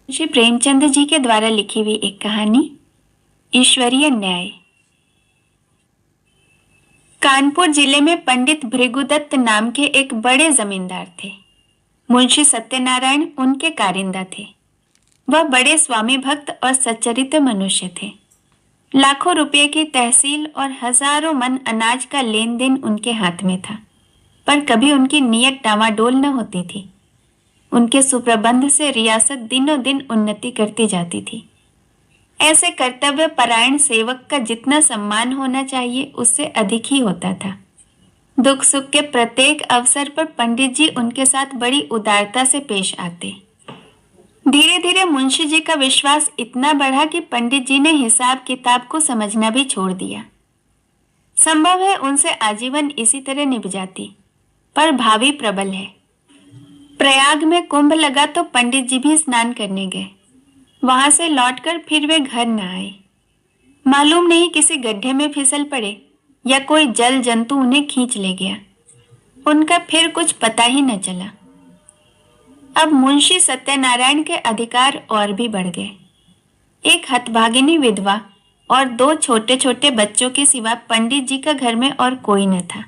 श्री प्रेमचंद जी के द्वारा लिखी हुई एक कहानी, ईश्वरीय न्याय। कानपुर जिले में पंडित भृगुदत्त नाम के एक बड़े जमींदार थे। मुंशी सत्यनारायण उनके कारिंदा थे। वह बड़े स्वामी भक्त और सच्चरित्र मनुष्य थे। लाखों रुपए की तहसील और हजारों मन अनाज का लेन देन उनके हाथ में था, पर कभी उनकी नीयत डावाडोल न होती थी। उनके सुप्रबंध से रियासत दिनों दिन उन्नति करती जाती थी। ऐसे कर्तव्य परायण सेवक का जितना सम्मान होना चाहिए उससे अधिक ही होता था। दुख सुख के प्रत्येक अवसर पर पंडित जी उनके साथ बड़ी उदारता से पेश आते। धीरे धीरे मुंशी जी का विश्वास इतना बढ़ा कि पंडित जी ने हिसाब किताब को समझना भी छोड़ दिया। संभव है उनसे आजीवन इसी तरह निभ जाती, पर भावी प्रबल है। प्रयाग में कुंभ लगा तो पंडित जी भी स्नान करने गए। वहां से लौटकर फिर वे घर न आए। मालूम नहीं किसी गड्ढे में फिसल पड़े या कोई जल जंतु उन्हें खींच ले गया। उनका फिर कुछ पता ही न चला। अब मुंशी सत्यनारायण के अधिकार और भी बढ़ गए। एक हतभागिनी विधवा और 2 छोटे छोटे बच्चों के सिवा पंडित जी का घर में और कोई न था।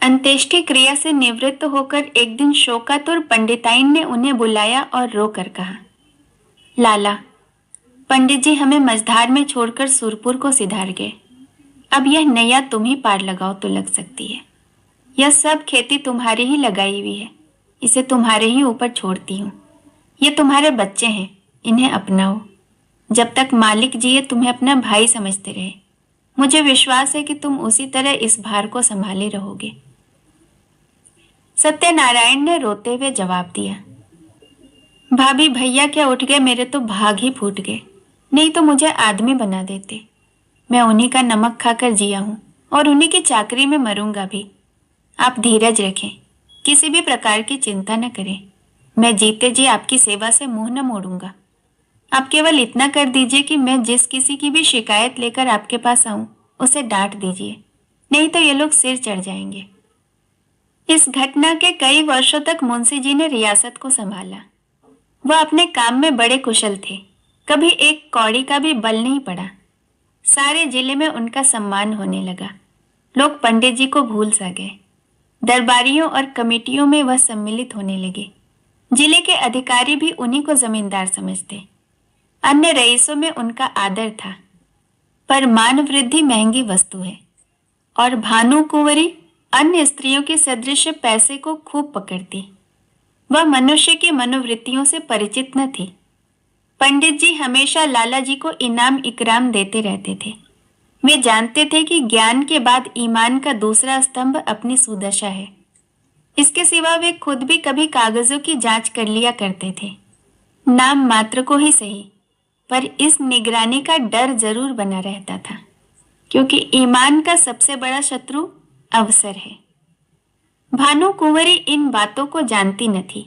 अंत्येष्टि क्रिया से निवृत्त होकर एक दिन शोकातुर पंडिताइन ने उन्हें बुलाया और रोकर कहा, लाला, पंडित जी हमें मझधार में छोड़कर सुरपुर को सिधार गए। अब यह नैया तुम ही पार लगाओ तो लग सकती है। यह सब खेती तुम्हारी ही लगाई हुई है, इसे तुम्हारे ही ऊपर छोड़ती हूँ। ये तुम्हारे बच्चे हैं, इन्हें अपनाओ। जब तक मालिक जी ये तुम्हें अपना भाई समझते रहे, मुझे विश्वास है कि तुम उसी तरह इस भार को संभाले रहोगे। सत्यनारायण ने रोते हुए जवाब दिया, भाभी भैया क्या उठ गए, मेरे तो भाग ही फूट गए, नहीं तो मुझे आदमी बना देते। मैं उन्हीं का नमक खाकर जिया हूँ और उन्हीं की चाकरी में मरूंगा भी। आप धीरज रखें, किसी भी प्रकार की चिंता न करें। मैं जीते जी आपकी सेवा से मुंह न मोड़ूंगा। आप केवल इतना कर दीजिए कि मैं जिस किसी की भी शिकायत लेकर आपके पास आऊं उसे डांट दीजिए, नहीं तो ये लोग सिर चढ़ जाएंगे। इस घटना के कई वर्षों तक मुंशी जी ने रियासत को संभाला। वह अपने काम में बड़े कुशल थे। कभी एक कौड़ी का भी बल नहीं पड़ा। सारे जिले में उनका सम्मान होने लगा। लोग पंडित जी को भूल सा गए। दरबारियों और कमेटियों में वह सम्मिलित होने लगे। जिले के अधिकारी भी उन्हीं को जमींदार समझते। अन्य रईसों में उनका आदर था। पर मान वृद्धि महंगी वस्तु है और भानु कुंवरी अन्य स्त्रियों के सदृश पैसे को खूब पकड़ती। वह मनुष्य की मनोवृत्तियों से परिचित न थी। पंडित जी हमेशा लाला जी को इनाम इकराम देते रहते थे। वे जानते थे कि ज्ञान के बाद ईमान का दूसरा स्तंभ अपनी सुदशा है। इसके सिवा वे खुद भी कभी कागजों की जांच कर लिया करते थे, नाम मात्र को ही सही, पर इस निगरानी का डर जरूर बना रहता था, क्योंकि ईमान का सबसे बड़ा शत्रु अवसर है। भानु कुंवरी इन बातों को जानती न थी।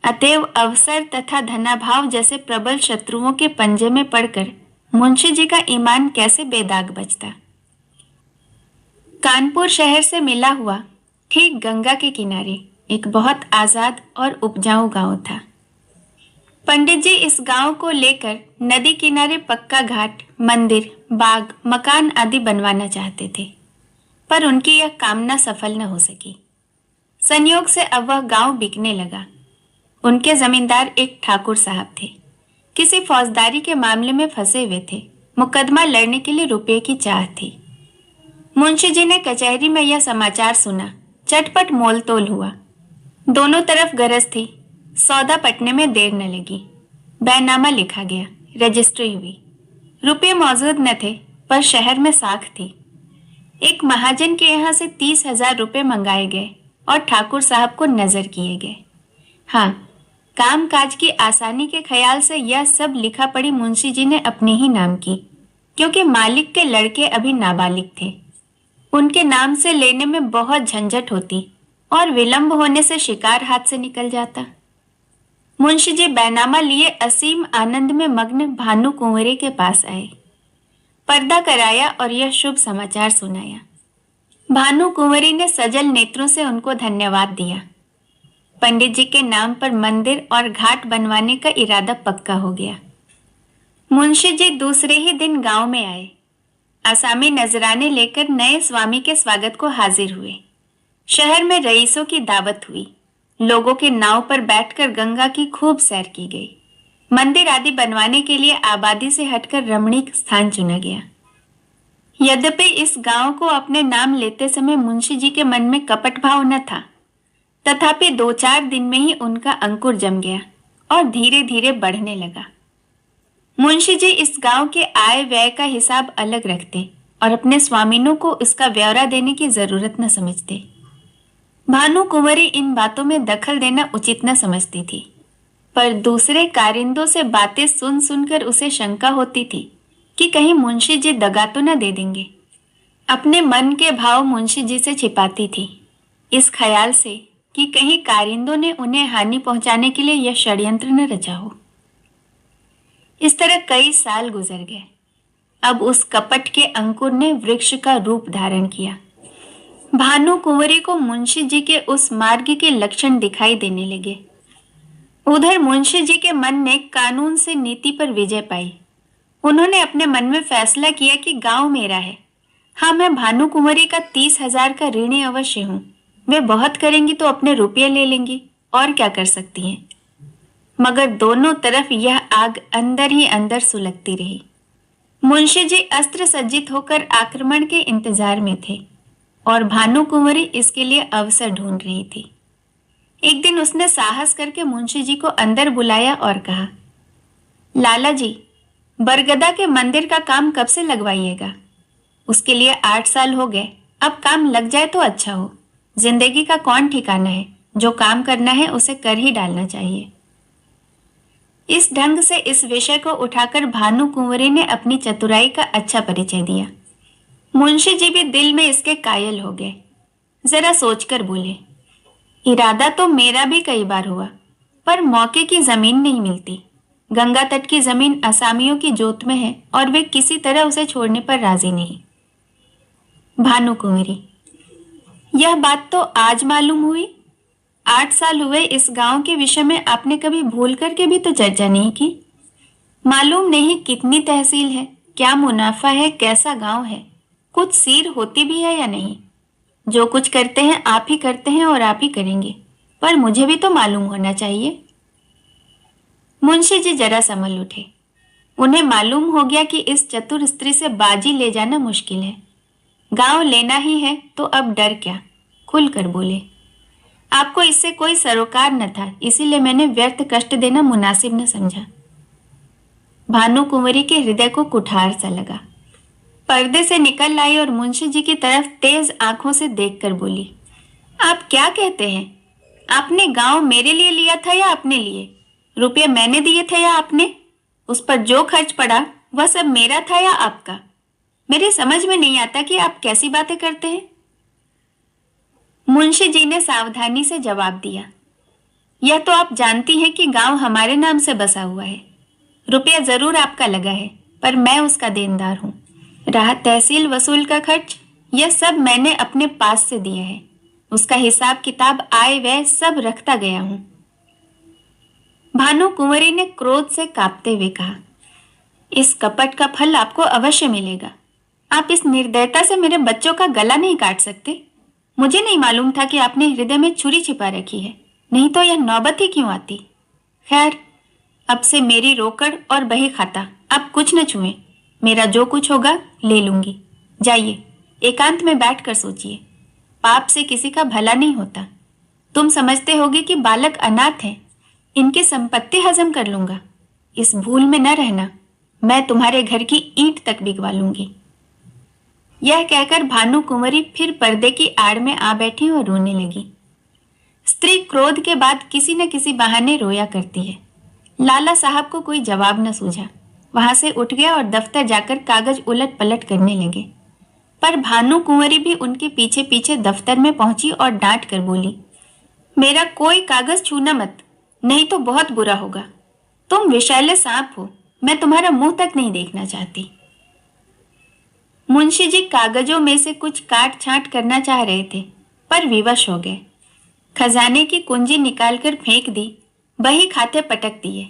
अतएव अवसर तथा धनाभाव जैसे प्रबल शत्रुओं के पंजे में पड़कर मुंशी जी का ईमान कैसे बेदाग बचता। कानपुर शहर से मिला हुआ ठीक गंगा के किनारे एक बहुत आजाद और उपजाऊ गांव था। पंडित जी इस गांव को लेकर नदी किनारे पक्का घाट, मंदिर, बाग, मकान आदि बनवाना चाहते थे, पर उनकी यह कामना सफल न हो सकी। संयोग से अब वह गांव बिकने लगा। उनके जमींदार एक ठाकुर साहब थे। किसी फौजदारी के मामले में फंसे हुए थे। मुकदमा लड़ने के लिए रुपए की चाह थी। मुंशी जी ने कचहरी में यह समाचार सुना। चटपट मोल तोल हुआ। दोनों तरफ गरज थी। सौदा पटने में देर न लगी। बैनामा लिखा गया, रजिस्ट्री हुई। रुपये मौजूद न थे, पर शहर में साख थी। एक महाजन के यहाँ से 30,000 रुपये मंगाए गए और ठाकुर साहब को नजर किए गए। हाँ, काम काज की आसानी के ख्याल से यह सब लिखा पढ़ी मुंशी जी ने अपने ही नाम की, क्योंकि मालिक के लड़के अभी नाबालिग थे। उनके नाम से लेने में बहुत झंझट होती और विलंब होने से शिकार हाथ से निकल जाता। मुंशी जी बैनामा लिए असीम आनंद में मग्न भानु कुंवरी के पास आए। पर्दा कराया और यह शुभ समाचार सुनाया। भानु कुंवरी ने सजल नेत्रों से उनको धन्यवाद दिया। पंडित जी के नाम पर मंदिर और घाट बनवाने का इरादा पक्का हो गया। मुंशी जी दूसरे ही दिन गांव में आए। आसामी नजराने लेकर नए स्वामी के स्वागत को हाजिर हुए। शहर में रईसों की दावत हुई। लोगों के नाव पर बैठकर गंगा की खूब सैर की गई। मंदिर आदि बनवाने के लिए आबादी से हटकर रमणीक स्थान चुना गया। यद्यपि इस गांव को अपने नाम लेते समय मुंशी जी के मन में कपट भाव न था, तथापि 2-4 दिन में ही उनका अंकुर जम गया और धीरे धीरे बढ़ने लगा। मुंशी जी इस गांव के आय व्यय का हिसाब अलग रखते और अपने स्वामिनों को इसका ब्यौरा देने की जरूरत न समझते। भानु कुंवरी इन बातों में दखल देना उचित न समझती थी, पर दूसरे कारिंदों से बातें सुन सुनकर उसे शंका होती थी कि कहीं मुंशी जी दगा तो न दे देंगे। अपने मन के भाव मुंशी जी से छिपाती थी, इस ख्याल से कि कहीं कारिंदों ने उन्हें हानि पहुंचाने के लिए यह षड्यंत्र न रचा हो। इस तरह कई साल गुजर गए। अब उस कपट के अंकुर ने वृक्ष का रूप धारण किया। भानु कुंवरी को मुंशी जी के उस मार्ग के लक्षण दिखाई देने लगे। उधर मुंशी जी के मन ने कानून से नीति पर विजय पाई। उन्होंने अपने मन में फैसला किया कि गांव मेरा है। हाँ, मैं भानु कुंवरी का 30,000 का ऋणी अवश्य हूँ। वे बहुत करेंगी तो अपने रुपये ले लेंगी, और क्या कर सकती हैं। मगर दोनों तरफ यह आग अंदर ही अंदर सुलगती रही। मुंशी जी अस्त्र सज्जित होकर आक्रमण के इंतजार में थे और भानु कुंवरी इसके लिए अवसर ढूंढ रही थी। एक दिन उसने साहस करके मुंशी जी को अंदर बुलाया और कहा, लाला जी, बरगदा के मंदिर का काम कब से लगवाइएगा? उसके लिए 8 साल हो गए। अब काम लग जाए तो अच्छा हो। जिंदगी का कौन ठिकाना है, जो काम करना है उसे कर ही डालना चाहिए। इस ढंग से इस विषय को उठाकर भानु कुंवरी ने अपनी चतुराई का अच्छा परिचय दिया। मुंशी जी भी दिल में इसके कायल हो गए। जरा सोचकर बोले, इरादा तो मेरा भी कई बार हुआ, पर मौके की जमीन नहीं मिलती। गंगा तट की जमीन असामियों की जोत में है और वे किसी तरह उसे छोड़ने पर राजी नहीं। भानु कुंवरी, यह बात तो आज मालूम हुई। 8 साल हुए इस गांव के विषय में आपने कभी भूल करके भी तो चर्चा नहीं की। मालूम नहीं कितनी तहसील है, क्या मुनाफा है, कैसा गांव है, कुछ सीर होती भी है या नहीं। जो कुछ करते हैं आप ही करते हैं और आप ही करेंगे, पर मुझे भी तो मालूम होना चाहिए। मुंशी जी जरा संभल उठे। उन्हें मालूम हो गया कि इस चतुर स्त्री से बाजी ले जाना मुश्किल है। गांव लेना ही है तो अब डर क्या, खुलकर बोले, आपको इससे कोई सरोकार न था, इसीलिए मैंने व्यर्थ कष्ट देना मुनासिब न समझा। भानु कुंवरी के हृदय को कुठार सा लगा। पर्दे से निकल आई और मुंशी जी की तरफ तेज आंखों से देखकर बोली, आप क्या कहते हैं? आपने गांव मेरे लिए लिया था या अपने लिए? रुपये मैंने दिए थे या आपने? उस पर जो खर्च पड़ा वह सब मेरा था या आपका? मेरे समझ में नहीं आता कि आप कैसी बातें करते हैं। मुंशी जी ने सावधानी से जवाब दिया, यह तो आप जानती हैं कि गांव हमारे नाम से बसा हुआ है। रुपया जरूर आपका लगा है, पर मैं उसका देनदार हूं। रहा तहसील वसूल का खर्च, यह सब मैंने अपने पास से दिया है। उसका हिसाब किताब आय व्यय सब रखता गया हूं। भानु कुंवरी ने क्रोध से कांपते हुए कहा, इस कपट का फल आपको अवश्य मिलेगा। आप इस निर्दयता से मेरे बच्चों का गला नहीं काट सकते। मुझे नहीं मालूम था कि आपने हृदय में छुरी छिपा रखी है, नहीं तो यह नौबत ही क्यों आती। खैर, अब से मेरी रोकड़ और बही खाता आप कुछ न छुएं। मेरा जो कुछ होगा ले लूंगी। जाइए, एकांत में बैठकर सोचिए। पाप से किसी का भला नहीं होता। तुम समझते होगे कि बालक अनाथ हैं, इनकी संपत्ति हजम कर लूंगा। इस भूल में न रहना, मैं तुम्हारे घर की ईंट तक बिगवा लूंगी। यह कहकर भानु कुंवरी फिर पर्दे की आड़ में आ बैठी और रोने लगी। स्त्री क्रोध के बाद किसी न किसी बहाने रोया करती है। लाला साहब को कोई जवाब न सूझा। वहां से उठ गया और दफ्तर जाकर कागज उलट पलट करने लगे। पर भानु कुंवरी भी उनके पीछे पीछे दफ्तर में पहुंची और डांट कर बोली, मेरा कोई कागज छूना मत, नहीं तो बहुत बुरा होगा। तुम विषैले सांप हो, मैं तुम्हारा मुंह तक नहीं देखना चाहती। मुंशी जी कागजों में से कुछ काट छांट करना चाह रहे थे, पर विवश हो गए। खजाने की कुंजी निकालकर फेंक दी, बही खाते पटक दिए,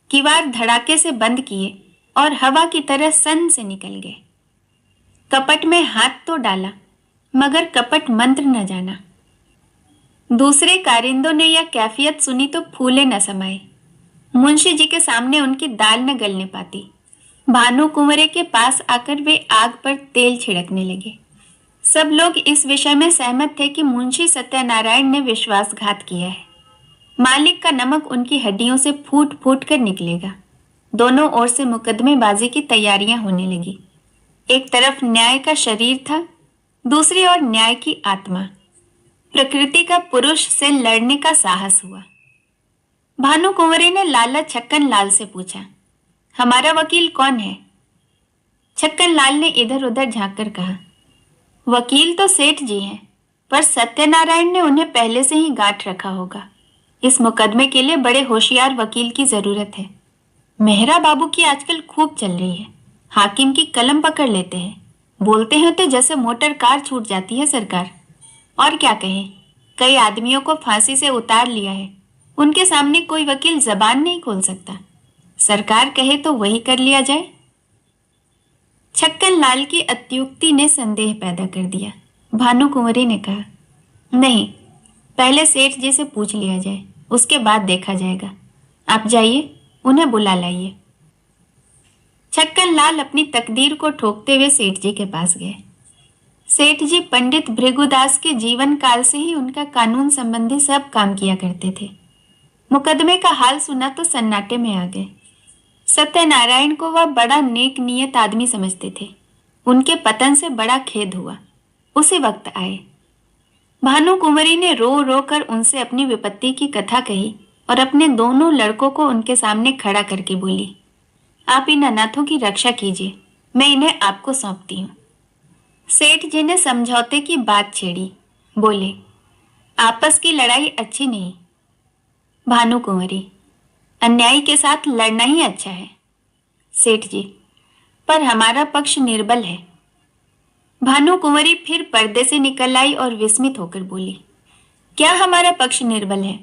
किवाड़ धड़ाके से बंद किए और हवा की तरह सन से निकल गए। कपट में हाथ तो डाला, मगर कपट मंत्र न जाना। दूसरे कारिंदों ने यह कैफियत सुनी तो फूले न समाये। मुंशी जी के सामने उनकी दाल न गलने पाती। भानु कुंवरे के पास आकर वे आग पर तेल छिड़कने लगे। सब लोग इस विषय में सहमत थे कि मुंशी सत्यनारायण ने विश्वासघात किया है। मालिक का नमक उनकी हड्डियों से फूट फूट कर निकलेगा। दोनों ओर से मुकदमेबाजी की तैयारियां होने लगी। एक तरफ न्याय का शरीर था, दूसरी ओर न्याय की आत्मा। प्रकृति का पुरुष से लड़ने का साहस हुआ। भानु कुंवरे ने लाला छक्कन लाल से पूछा, हमारा वकील कौन है? छक्कन लाल ने इधर उधर झांक कर कहा, वकील तो सेठ जी हैं, पर सत्यनारायण ने उन्हें पहले से ही गांठ रखा होगा। इस मुकदमे के लिए बड़े होशियार वकील की जरूरत है। मेहरा बाबू की आजकल खूब चल रही है। हाकिम की कलम पकड़ लेते हैं, बोलते हैं तो जैसे मोटर कार छूट जाती है सरकार। और क्या कहें, कई आदमियों को फांसी से उतार लिया है। उनके सामने कोई वकील जबान नहीं खोल सकता। सरकार कहे तो वही कर लिया जाए। छक्कन लाल की अत्युक्ति ने संदेह पैदा कर दिया। भानु कुंवरी ने कहा, नहीं, पहले सेठ जी से पूछ लिया जाए, उसके बाद देखा जाएगा। आप जाइए, उन्हें बुला लाइए। छक्कन लाल अपनी तकदीर को ठोकते हुए सेठ जी के पास गए। सेठ जी पंडित भृगुदास के जीवन काल से ही उनका कानून संबंधी सब काम किया करते थे। मुकदमे का हाल सुना तो सन्नाटे में आ गए। सत्यनारायण को वह बड़ा नेक नियत आदमी समझते थे। उनके पतन से बड़ा खेद हुआ। उसी वक्त आए। भानु कुंवरी ने रो रो कर उनसे अपनी विपत्ति की कथा कही और अपने दोनों लड़कों को उनके सामने खड़ा करके बोली, आप इन अनाथों की रक्षा कीजिए, मैं इन्हें आपको सौंपती हूँ। सेठ जी ने समझौते की बात छेड़ी। बोले, आपस की लड़ाई अच्छी नहीं। भानु कुंवरी, अन्यायी के साथ लड़ना ही अच्छा है। सेठ जी, पर हमारा पक्ष निर्बल है। भानु कुंवरी फिर पर्दे से निकल आई और विस्मित होकर बोली, क्या हमारा पक्ष निर्बल है?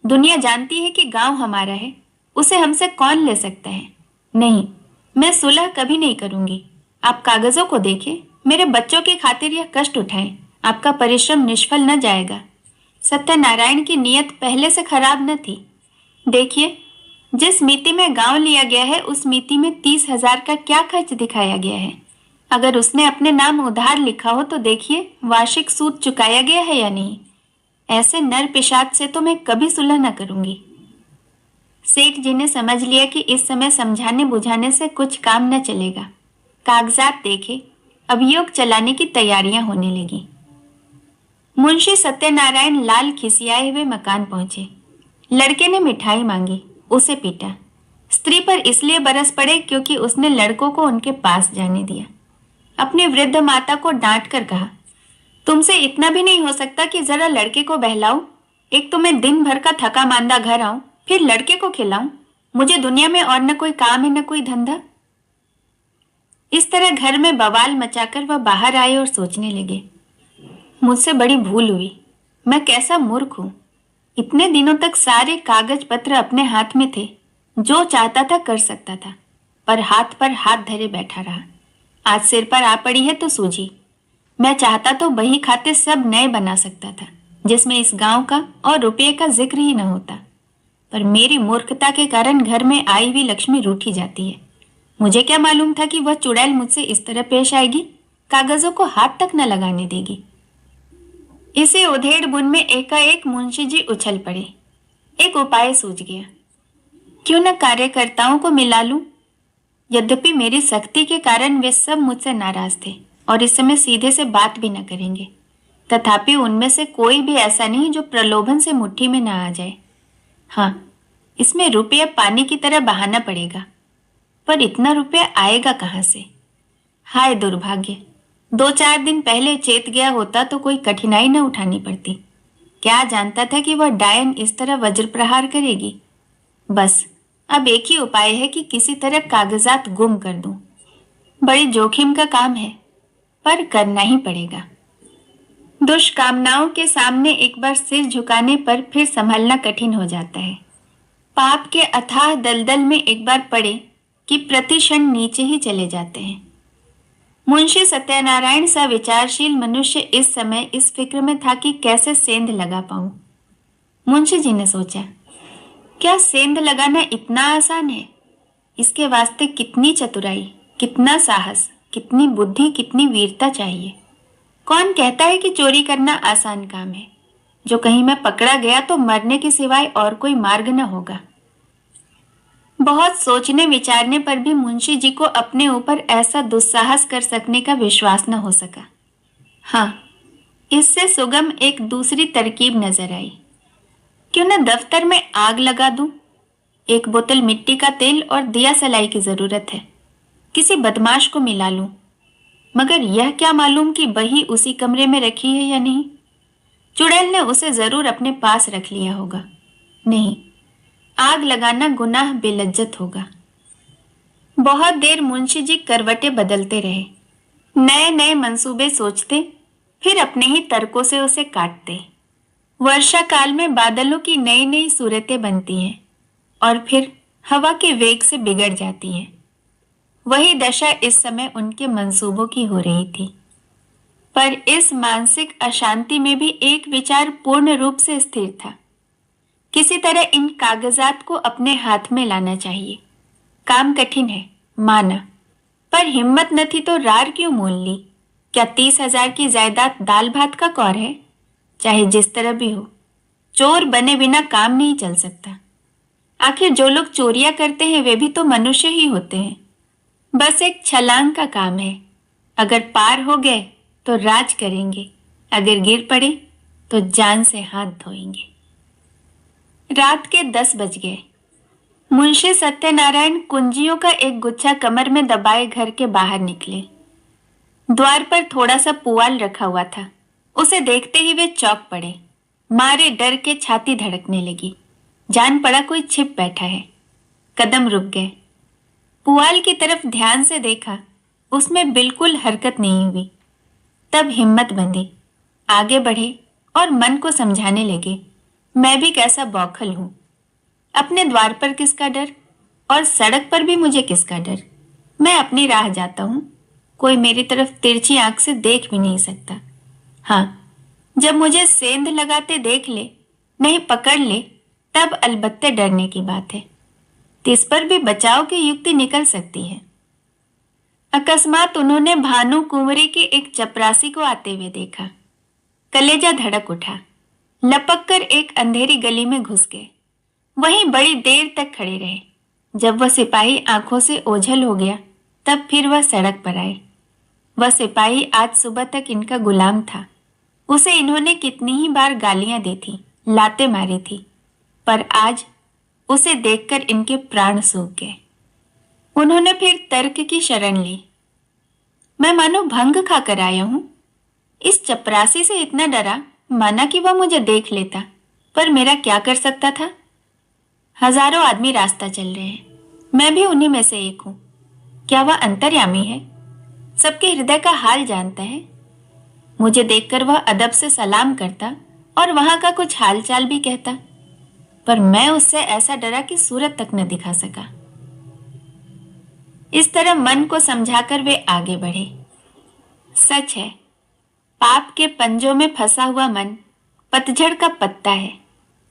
दुनिया जानती है कि गांव हमारा है, उसे हमसे कौन ले सकता है? नहीं, मैं सुलह कभी नहीं करूंगी। आप कागजों को देखें, मेरे बच्चों की खातिर यह कष्ट उठाएं, आपका परिश्रम निष्फल न जाएगा। सत्यनारायण की नीयत पहले से खराब न थी। देखिए, जिस मिति में गांव लिया गया है उस मिति में 30,000 का क्या खर्च दिखाया गया है। अगर उसने अपने नाम उधार लिखा हो तो देखिए वार्षिक सूद चुकाया गया है या नहीं। ऐसे नर पिशाच से तो मैं कभी सुलह न करूंगी। सेठ जी ने समझ लिया कि इस समय समझाने बुझाने से कुछ काम न चलेगा। कागजात देखे, अभियोग चलाने की तैयारियां होने लगी। मुंशी सत्यनारायण लाल खिसियाए हुए मकान पहुंचे। लड़के ने मिठाई मांगी, उसे पीटा। स्त्री पर इसलिए बरस पड़े क्योंकि उसने लड़कों को उनके पास जाने दिया। अपनी वृद्ध माता को डांट कर कहा, तुमसे इतना भी नहीं हो सकता कि जरा लड़के को बहलाओ। एक तो मैं दिन भर का थका मांदा घर आऊं, फिर लड़के को खिलाऊं। मुझे दुनिया में और न कोई काम है न कोई धंधा। इस तरह घर में बवाल मचाकर वह बाहर आए और सोचने लगे, मुझसे बड़ी भूल हुई। मैं कैसा मूर्ख हूं। इतने दिनों तक सारे कागज पत्र अपने हाथ में थे, जो चाहता था कर सकता था, पर हाथ धरे बैठा रहा। आज सिर पर आ पड़ी है तो सूझी। मैं चाहता तो बही खाते सब नए बना सकता था, जिसमें इस गांव का और रुपये का जिक्र ही न होता, पर मेरी मूर्खता के कारण घर में आई हुई लक्ष्मी रूठी जाती है। मुझे क्या मालूम था कि वह चुड़ैल मुझसे इस तरह पेश आएगी, कागजों को हाथ तक न लगाने देगी। इसे उधेड़ बुन में एकाएक मुंशी जी उछल पड़े। एक उपाय सूझ गया, क्यों न कार्यकर्ताओं को मिला लूं। यद्यपि मेरी सख्ती के कारण वे सब मुझसे नाराज थे और इस समय सीधे से बात भी न करेंगे, तथापि उनमें से कोई भी ऐसा नहीं जो प्रलोभन से मुट्ठी में न आ जाए। हाँ, इसमें रुपया पानी की तरह बहाना पड़ेगा, पर इतना रुपया आएगा कहाँ से? हाय दुर्भाग्य! 2-4 दिन पहले चेत गया होता तो कोई कठिनाई न उठानी पड़ती। क्या जानता था कि वह डायन इस तरह वज्र प्रहार करेगी। बस अब एक ही उपाय है कि किसी तरह कागजात गुम कर दूं। बड़ी जोखिम का काम है, पर करना ही पड़ेगा। दुष्कामनाओं के सामने एक बार सिर झुकाने पर फिर संभलना कठिन हो जाता है। पाप के अथाह दलदल में एक बार पड़े कि प्रतिक्षण नीचे ही चले जाते हैं। मुंशी सत्यनारायण सा विचारशील मनुष्य इस समय इस फिक्र में था कि कैसे सेंध लगा पाऊं। मुंशी जी ने सोचा, क्या सेंध लगाना इतना आसान है? इसके वास्ते कितनी चतुराई, कितना साहस, कितनी बुद्धि, कितनी वीरता चाहिए। कौन कहता है कि चोरी करना आसान काम है? जो कहीं मैं पकड़ा गया तो मरने के सिवाय और कोई मार्ग न होगा। बहुत सोचने विचारने पर भी मुंशी जी को अपने ऊपर ऐसा दुस्साहस कर सकने का विश्वास न हो सका। हाँ, इससे सुगम एक दूसरी तरकीब नजर आई। क्यों न दफ्तर में आग लगा दूं? एक बोतल मिट्टी का तेल और दिया सलाई की जरूरत है। किसी बदमाश को मिला लूं, मगर यह क्या मालूम कि बही उसी कमरे में रखी है या नहीं। चुड़ैल ने उसे जरूर अपने पास रख लिया होगा। नहीं, आग लगाना गुनाह बेलज्जत होगा। बहुत देर मुंशी जी करवटें बदलते रहे, नए नए मंसूबे सोचते, फिर अपने ही तर्कों से उसे काटते। वर्षा काल में बादलों की नई नई सूरतें बनती हैं और फिर हवा के वेग से बिगड़ जाती हैं। वही दशा इस समय उनके मंसूबों की हो रही थी। पर इस मानसिक अशांति में भी एक विचार पूर्ण रूप से स्थिर था। किसी तरह इन कागजात को अपने हाथ में लाना चाहिए। काम कठिन है, माना, पर हिम्मत न थी तो रार क्यों मोल ली? क्या 30,000 की जायदाद दाल भात का कौर है? चाहे जिस तरह भी हो, चोर बने बिना काम नहीं चल सकता। आखिर जो लोग चोरियां करते हैं वे भी तो मनुष्य ही होते हैं। बस एक छलांग का काम है। अगर पार हो गए तो राज करेंगे, अगर गिर पड़े तो जान से हाथ धोएंगे। रात के 10 बज गए। मुंशी सत्यनारायण कुंजियों का एक गुच्छा कमर में दबाए घर के बाहर निकले। द्वार पर थोड़ा सा पुआल रखा हुआ था। उसे देखते ही वे चौंक पड़े। मारे डर के छाती धड़कने लगी। जान पड़ा कोई छिप बैठा है। कदम रुक गए। पुआल की तरफ ध्यान से देखा, उसमें बिल्कुल हरकत नहीं हुई। तब हिम्मत बंधी, आगे बढ़े और मन को समझाने लगे, मैं भी कैसा बौखल हूं। अपने द्वार पर किसका डर और सड़क पर भी मुझे किसका डर। मैं अपनी राह जाता हूं, कोई मेरी तरफ तिरछी आंख से देख भी नहीं सकता। हाँ, जब मुझे सेंध लगाते देख ले, नहीं पकड़ ले, तब अलबत्ते डरने की बात है। तिस पर भी बचाव की युक्ति निकल सकती है। अकस्मात उन्होंने भानु कुंवरी के एक चपरासी को आते हुए देखा। कलेजा धड़क उठा। लपक कर एक अंधेरी गली में घुस गए। वहीं बड़ी देर तक खड़े रहे। जब वह सिपाही आंखों से ओझल हो गया, तब फिर वह सड़क पर आए। वह सिपाही आज सुबह तक इनका गुलाम था। उसे इन्होंने कितनी ही बार गालियां दी थी, लातें मारी थी, पर आज उसे देखकर इनके प्राण सूख गए। उन्होंने फिर तर्क की शरण ली। मैं मानो भंग खाकर आया हूं। इस चपरासी से इतना डरा, माना कि वह मुझे देख लेता, पर मेरा क्या कर सकता था? हजारों आदमी रास्ता चल रहे हैं, मैं भी उन्हीं में से एक हूं। क्या वह अंतर्यामी है? सबके हृदय का हाल जानता है। मुझे देखकर वह अदब से सलाम करता और वहां का कुछ हालचाल भी कहता, पर मैं उससे ऐसा डरा कि सूरत तक न दिखा सका। इस तरह मन को समझाकर वे आगे बढ़े। सच है, पाप के पंजों में फंसा हुआ मन पतझड़ का पत्ता है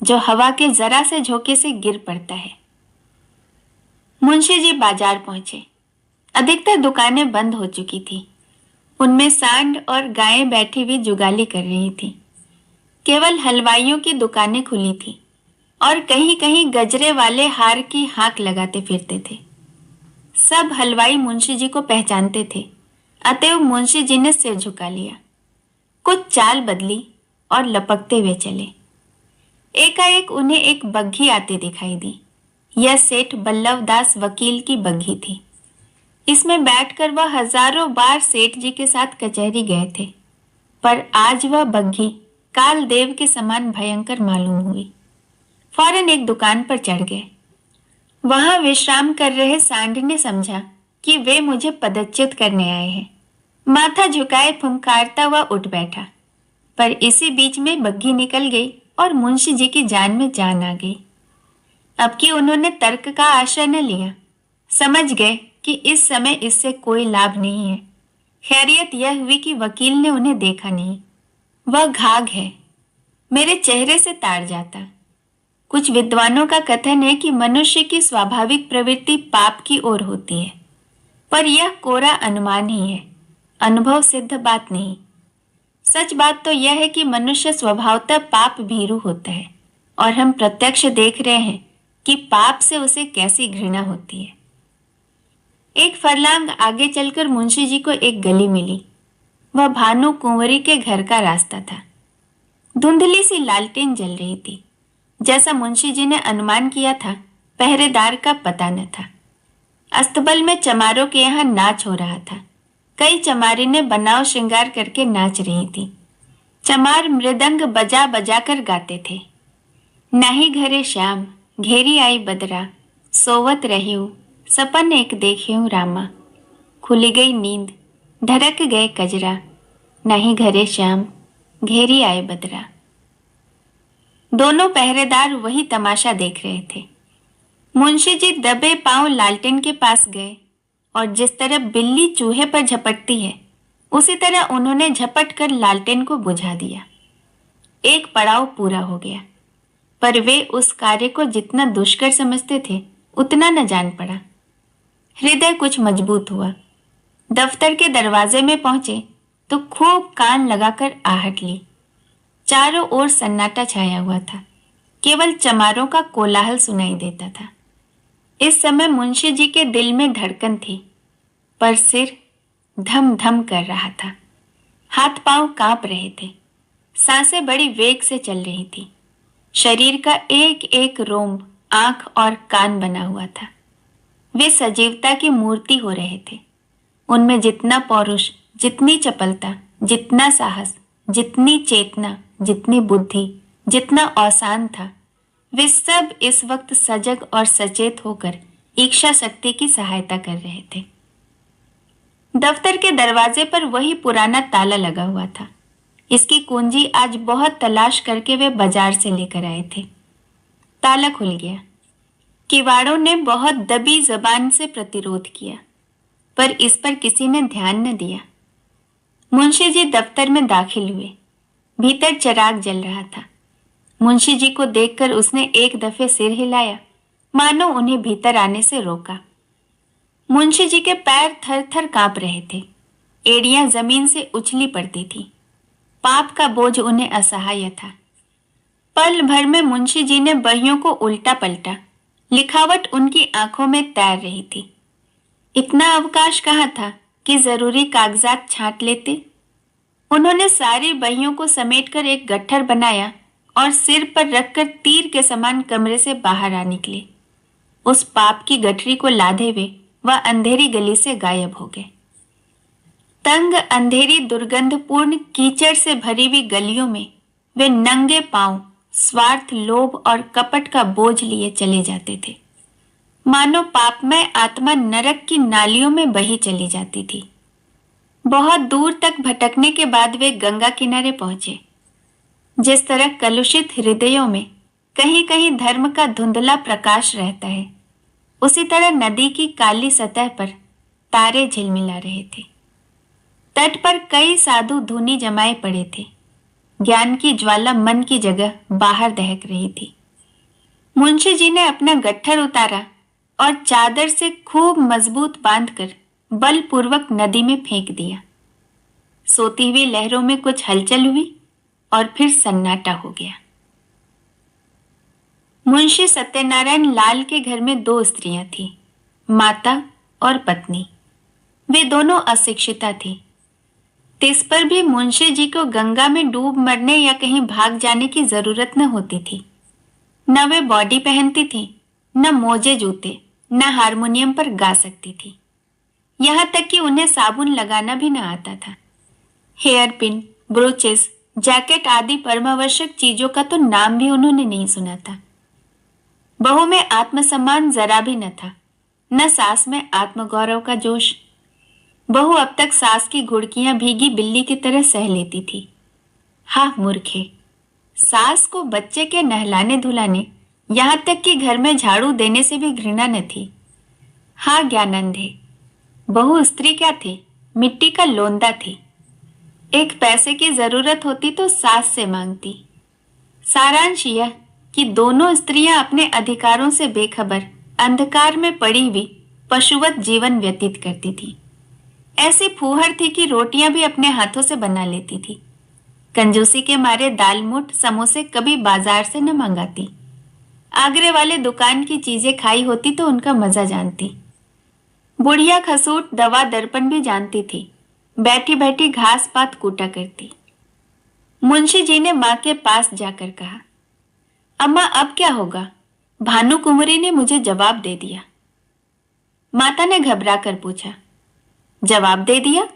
जो हवा के जरा से झोंके से गिर पड़ता है। मुंशी जी बाजार पहुंचे। अधिकतर दुकानें बंद हो चुकी थी। उनमें सांड और गायें बैठी हुई जुगाली कर रही थी। केवल हलवाइयों की दुकानें खुली थी और कहीं कहीं गजरे वाले हार की हाक लगाते फिरते थे। सब हलवाई मुंशी जी को पहचानते थे, अतएव मुंशी जी ने सिर झुका लिया। कुछ चाल बदली और लपकते हुए चले। एकाएक उन्हें एक बग्घी आती दिखाई दी। यह सेठ बल्लभ दास वकील की बग्घी थी। इसमें बैठकर वह हजारों बार सेठ जी के साथ कचहरी गए थे, पर आज वह बग्घी काल देव के समान भयंकर मालूम हुई। फौरन एक दुकान पर चढ़ गए। वहां विश्राम कर रहे सांड ने समझा कि वे मुझे पदच्युत करने आए हैं। माथा झुकाए फुंकारता हुआ उठ बैठा। पर इसी बीच में बग्घी निकल गई और मुंशी जी की जान में जान आ गई। अब कि उन्होंने तर्क का आश्रय न लिया, समझ गए कि इस समय इससे कोई लाभ नहीं है। खैरियत यह हुई कि वकील ने उन्हें देखा नहीं। वह घाघ है, मेरे चेहरे से ताड़ जाता। कुछ विद्वानों का कथन है कि मनुष्य की स्वाभाविक प्रवृत्ति पाप की ओर होती है, पर यह कोरा अनुमान ही है, अनुभव सिद्ध बात नहीं। सच बात तो यह है कि मनुष्य स्वभावतः पाप भीरू होता है और हम प्रत्यक्ष देख रहे हैं कि पाप से उसे कैसी घृणा होती है। एक फरलांग आगे चलकर मुंशी जी को एक गली मिली। वह भानु कुंवरी के घर का रास्ता था। धुंधली सी लालटेन जल रही थी। जैसा मुंशी जी ने अनुमान किया था, पहरेदार का पता न था। अस्तबल में चमारों के यहाँ नाच हो रहा था। कई चमारिनें बनाव श्रृंगार करके नाच रही थी। चमार मृदंग बजा बजा कर गाते थे। नहीं घरे श्याम, घेरी आई बदरा, सोवत रहियो, सपन एक देख्यो रामा, खुली गई नींद, ढरक गए कजरा, नहीं घरे श्याम, घेरी आए बदरा। दोनों पहरेदार वही तमाशा देख रहे थे। मुंशी जी दबे पांव लालटेन के पास गए और जिस तरह बिल्ली चूहे पर झपटती है, उसी तरह उन्होंने झपट कर लालटेन को बुझा दिया। एक पड़ाव पूरा हो गया, पर वे उस कार्य को जितना दुष्कर समझते थे उतना न जान पड़ा। हृदय कुछ मजबूत हुआ। दफ्तर के दरवाजे में पहुंचे तो खूब कान लगाकर आहट ली। चारों ओर सन्नाटा छाया हुआ था। केवल चमारों का कोलाहल सुनाई देता था। इस समय मुंशी जी के दिल में धड़कन थी, पर सिर धम धम कर रहा था। हाथ पांव कांप रहे थे। सांसें बड़ी वेग से चल रही थी। शरीर का एक एक रोम आंख और कान बना हुआ था। वे सजीवता की मूर्ति हो रहे थे। उनमें जितना पौरुष, जितनी चपलता, जितना साहस, जितनी चेतना, जितनी बुद्धि, जितना औसान था, वे सब इस वक्त सजग और सचेत होकर इच्छा शक्ति की सहायता कर रहे थे। दफ्तर के दरवाजे पर वही पुराना ताला लगा हुआ था। इसकी कुंजी आज बहुत तलाश करके वे बाजार से लेकर आए थे। ताला खुल गया। किवाड़ों ने बहुत दबी जबान से प्रतिरोध किया, पर इस पर किसी ने ध्यान न दिया। मुंशी जी दफ्तर में दाखिल हुए। भीतर चिराग जल रहा था। मुंशी जी को देखकर उसने एक दफे सिर हिलाया, मानो उन्हें भीतर आने से रोका। मुंशी जी के पैर थर थर कांप रहे थे। एड़ियां जमीन से उछली पड़ती थी। पाप का बोझ उन्हें असहाय था। पल भर में मुंशी जी ने बहियों को उल्टा पलटा। लिखावट उनकी आंखों में तैर रही थी। इतना अवकाश कहाँ था कि जरूरी कागजात छांट लेते। उन्होंने सारी बहियों को समेटकर एक गट्ठर बनाया और सिर पर रखकर तीर के समान कमरे से बाहर आ निकले। उस पाप की गठरी को लादे हुए वह अंधेरी गली से गायब हो गए। तंग अंधेरी दुर्गंधपूर्ण कीचड़ से भरी हुई गलियों में वे नंगे पांव स्वार्थ, लोभ और कपट का बोझ लिए चले जाते थे। मानो पापमय आत्मा नरक की नालियों में बही चली जाती थी। बहुत दूर तक भटकने के बाद वे गंगा किनारे पहुंचे। जिस तरह कलुषित हृदयों में कहीं कहीं धर्म का धुंधला प्रकाश रहता है, उसी तरह नदी की काली सतह पर तारे झिलमिला रहे थे। तट पर कई साधु धूनी जमाए पड़े थे। ज्ञान की ज्वाला मन की जगह बाहर दहक रही थी। मुंशी जी ने अपना गट्ठर उतारा और चादर से खूब मजबूत बांधकर बलपूर्वक नदी में फेंक दिया। सोती हुई लहरों में कुछ हलचल हुई और फिर सन्नाटा हो गया। मुंशी सत्यनारायण लाल के घर में दो स्त्रियां थीं, माता और पत्नी। वे दोनों अशिक्षिता थीं। इस पर भी मुंशी जी को गंगा में डूब मरने या कहीं भाग जाने की जरूरत न होती थी। न वे बॉडी पहनती थी, न मोजे जूते, न हारमोनियम पर गा सकती थी। यहाँ तक कि उन्हें साबुन लगाना भी न आता था। हेयर पिन, ब्रोचेस, जैकेट आदि परमावश्यक चीजों का तो नाम भी उन्होंने नहीं सुना था। बहू में आत्मसम्मान जरा भी न था, न सास में आत्मगौरव का जोश। बहू अब तक सास की घुड़कियां भीगी बिल्ली की तरह सह लेती थी। हाँ मूर्खे, सास को बच्चे के नहलाने धुलाने, यहाँ तक कि घर में झाड़ू देने से भी घृणा न थी। हाँ ज्ञानंधे, बहू स्त्री क्या थी, मिट्टी का लोंदा थी। एक पैसे की जरूरत होती तो सास से मांगती। सारांश यह कि दोनों स्त्रियां अपने अधिकारों से बेखबर अंधकार में पड़ी हुई पशुवत जीवन व्यतीत करती थी। ऐसी फूहड़ थी कि रोटियां भी अपने हाथों से बना लेती थी। कंजूसी के मारे दाल मूठ समोसे कभी बाजार से न मंगाती। आगरे वाले दुकान की चीजें खाई होती तो उनका मजा जानती। बुढ़िया खसूट दवा दर्पण भी जानती थी। बैठी बैठी घास पात कूटा करती। मुंशी जी ने माँ के पास जाकर कहा, अम्मा अब क्या होगा? भानु कुंवरी ने मुझे जवाब दे दिया। माता ने घबरा कर पूछा, जवाब दे दिया?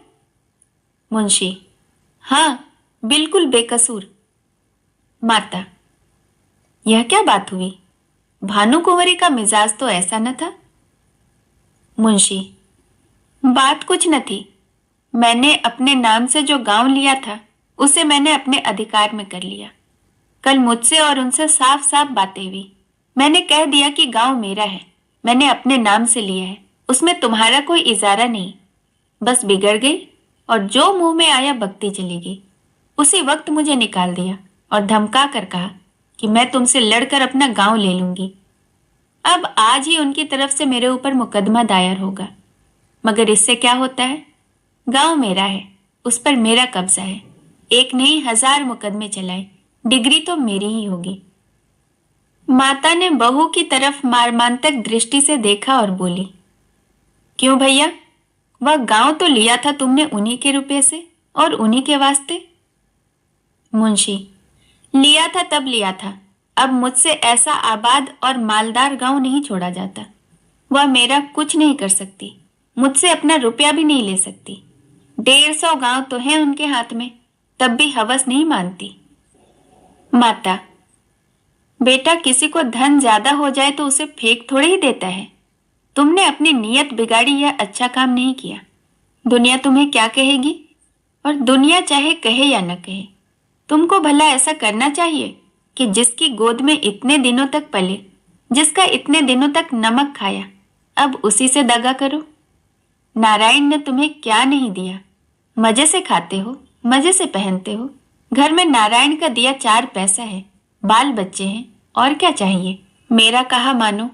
मुंशी, हाँ बिल्कुल बेकसूर। माता, यह क्या बात हुई? भानु कुंवरी का मिजाज तो ऐसा न था। मुंशी, बात कुछ न थी। मैंने अपने नाम से जो गांव लिया था उसे मैंने अपने अधिकार में कर लिया। कल मुझसे और उनसे साफ साफ बातें हुई। मैंने कह दिया कि गांव मेरा है, मैंने अपने नाम से लिया है, उसमें तुम्हारा कोई इजारा नहीं। बस बिगड़ गई और जो मुंह में आया बकती चली गई। उसी वक्त मुझे निकाल दिया और धमका कर कहा कि मैं तुमसे लड़कर अपना गांव ले लूंगी। अब आज ही उनकी तरफ से मेरे ऊपर मुकदमा दायर होगा। मगर इससे क्या होता है? गांव मेरा है, उस पर मेरा कब्जा है। एक नहीं 1000 मुकदमे चलाए, डिग्री तो मेरी ही होगी। माता ने बहू की तरफ मारमांतक दृष्टि से देखा और बोली, क्यों भैया, वह गांव तो लिया था तुमने उन्हीं के रुपए से और उन्हीं के वास्ते। मुंशी, लिया था तब लिया था, अब मुझसे ऐसा आबाद और मालदार गांव नहीं छोड़ा जाता। वह मेरा कुछ नहीं कर सकती, मुझसे अपना रुपया भी नहीं ले सकती। 150 गांव तो है उनके हाथ में, तब भी हवस नहीं मानती। माता, बेटा किसी को धन ज्यादा हो जाए तो उसे फेंक थोड़े ही देता है। तुमने अपनी नीयत बिगाड़ी, यह अच्छा काम नहीं किया। दुनिया तुम्हें क्या कहेगी? और दुनिया चाहे कहे या न कहे, तुमको भला ऐसा करना चाहिए कि जिसकी गोद में इतने दिनों तक पले, जिसका इतने दिनों तक नमक खाया, अब उसी से दगा करो। नारायण ने तुम्हें क्या नहीं दिया? मजे से खाते हो, मजे से पहनते हो। घर में नारायण का दिया 4 पैसा है, बाल बच्चे हैं, और क्या चाहिए? मेरा कहा मानो।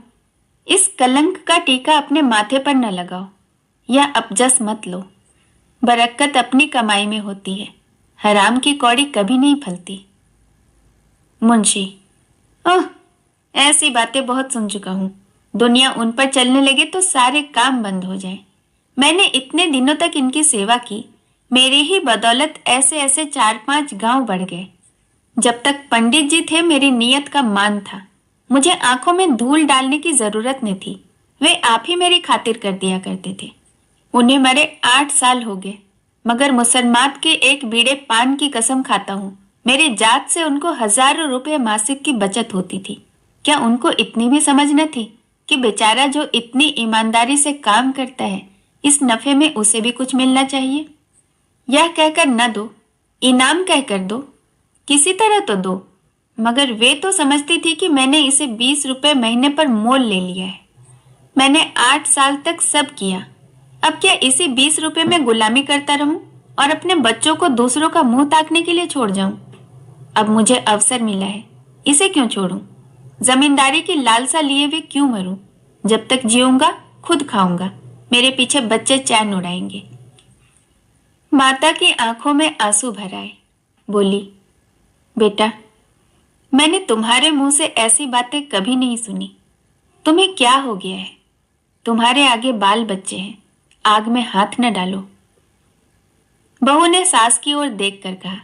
इस कलंक का टीका अपने माथे पर न लगाओ, या अपजस मत लो। बरकत अपनी कमाई में होती है, हराम की कौड़ी कभी नहीं फलती। मुंशी, ओह, ऐसी बातें बहुत सुन चुका हूं। दुनिया उन पर चलने लगे तो सारे काम बंद हो जाए। मैंने इतने दिनों तक इनकी सेवा की, मेरी ही बदौलत ऐसे ऐसे 4-5 गांव बढ़ गए। जब तक पंडित जी थे मेरी नीयत का मान था। मुझे आंखों में धूल डालने की जरूरत न थी, वे आप ही मेरी खातिर कर दिया करते थे। उन्हें मरे 8 साल हो गए, मगर मुसलमान के एक बीड़े पान की कसम खाता हूँ, मेरी जात से उनको हजारों रुपए मासिक की बचत होती थी। क्या उनको इतनी भी समझ न थी कि बेचारा जो इतनी ईमानदारी से काम करता है, इस नफे में उसे भी कुछ मिलना चाहिए? यह कहकर न दो, इनाम कहकर दो, किसी तरह तो दो। मगर वे तो समझती थी कि मैंने इसे 20 रुपए महीने पर मोल ले लिया है। मैंने 8 साल तक सब किया, अब क्या इसी 20 रुपए में गुलामी करता रहूं और अपने बच्चों को दूसरों का मुंह ताकने के लिए छोड़ जाऊं? अब मुझे अवसर मिला है, इसे क्यों छोड़ूं? जमींदारी की लालसा लिए हुए क्यों मरूं? जब तक जीऊंगा खुद खाऊंगा, मेरे पीछे बच्चे चैन उड़ाएंगे। माता की आंखों में आंसू भर आए। बोली, बेटा, मैंने तुम्हारे मुंह से ऐसी बातें कभी नहीं सुनी। तुम्हें क्या हो गया है? तुम्हारे आगे बाल बच्चे हैं, आग में हाथ न डालो। बहू ने सास की ओर देखकर कहा,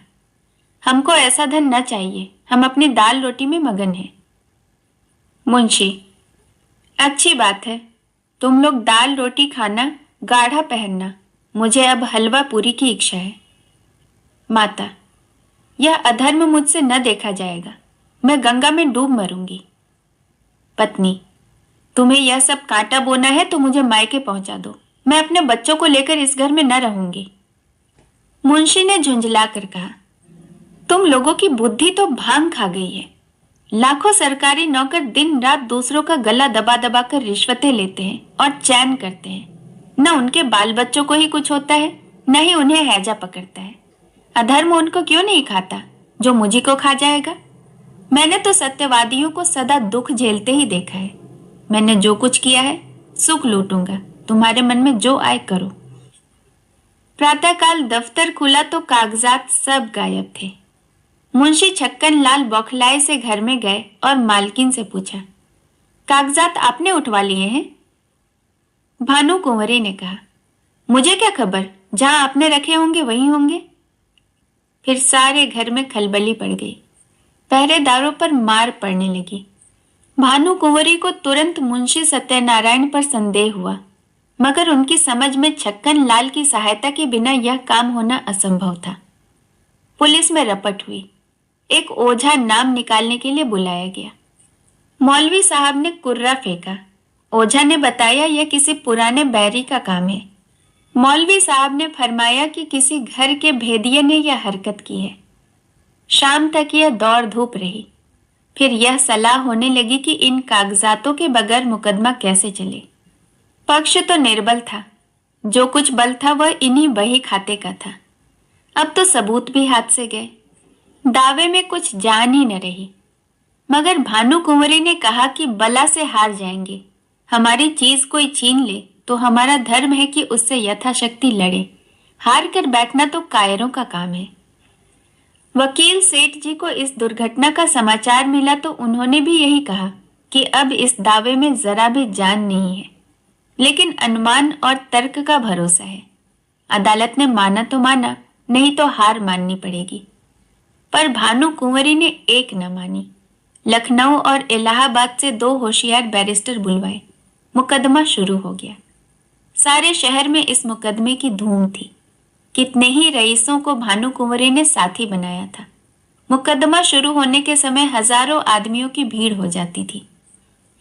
हमको ऐसा धन न चाहिए, हम अपनी दाल रोटी में मगन हैं। मुंशी, अच्छी बात है, तुम लोग दाल रोटी खाना, गाढ़ा पहनना, मुझे अब हलवा पूरी की इच्छा है। माता, यह अधर्म मुझसे न देखा जाएगा, मैं गंगा में डूब मरूंगी। पत्नी, तुम्हें यह सब कांटा बोना है तो मुझे मायके पहुंचा दो, मैं अपने बच्चों को लेकर इस घर में न रहूंगी। मुंशी ने झुंझला कर कहा, तुम लोगों की बुद्धि तो भांग खा गई है। लाखों सरकारी नौकर दिन रात दूसरों का गला दबा दबा कर रिश्वतें लेते हैं और चैन करते हैं। न उनके बाल बच्चों को ही कुछ होता है, न ही उन्हें हैजा पकड़ता है। अधर्म उनको क्यों नहीं खाता जो मुझी को खा जाएगा? मैंने तो सत्यवादियों को सदा दुख झेलते ही देखा है। मैंने जो कुछ किया है सुख लूटूंगा, तुम्हारे मन में जो आए करो। प्रातःकाल दफ्तर खुला तो कागजात सब गायब थे। मुंशी छक्कन लाल बौखलाए से घर में गए और मालकिन से पूछा, कागजात आपने उठवा लिए हैं? भानु कुंवरी ने कहा, मुझे क्या खबर, जहां आपने रखे होंगे वहीं होंगे। फिर सारे घर में खलबली पड़ गई। पहरेदारों पर मार पड़ने लगी। भानु कुंवरी को तुरंत मुंशी सत्यनारायण पर संदेह हुआ, मगर उनकी समझ में छक्कन लाल की सहायता के बिना यह काम होना असंभव था। पुलिस में रपट हुई। एक ओझा नाम निकालने के लिए बुलाया गया। मौलवी साहब ने कुर्रा फेंका। ओझा ने बताया यह किसी पुराने बैरी का काम है। मौलवी साहब ने फरमाया कि किसी घर के भेदिये ने यह हरकत की है। शाम तक यह दौड़ धूप रही। फिर यह सलाह होने लगी कि इन कागजातों के बगैर मुकदमा कैसे चले। पक्ष तो निर्बल था। जो कुछ बल था वह इन्हीं बही खाते का था। अब तो सबूत भी हाथ से गए। दावे में कुछ जान ही न रही। मगर भानु कुंवरी ने कहा कि बला से हार जाएंगे। हमारी चीज कोई छीन ले तो हमारा धर्म है कि उससे यथाशक्ति लड़े। हार कर बैठना तो कायरों का काम है। वकील सेठ जी को इस दुर्घटना का समाचार मिला तो उन्होंने भी यही कहा कि अब इस दावे में जरा भी जान नहीं है, लेकिन अनुमान और तर्क का भरोसा है। अदालत ने माना तो माना, नहीं तो हार माननी पड़ेगी। पर भानु कुंवरी ने एक न मानी। लखनऊ और इलाहाबाद से 2 होशियार बैरिस्टर बुलवाए। मुकदमा शुरू हो गया। सारे शहर में इस मुकदमे की धूम थी। कितने ही रईसों को भानु कुंवरी ने साथी बनाया था। मुकदमा शुरू होने के समय हजारों आदमियों की भीड़ हो जाती थी।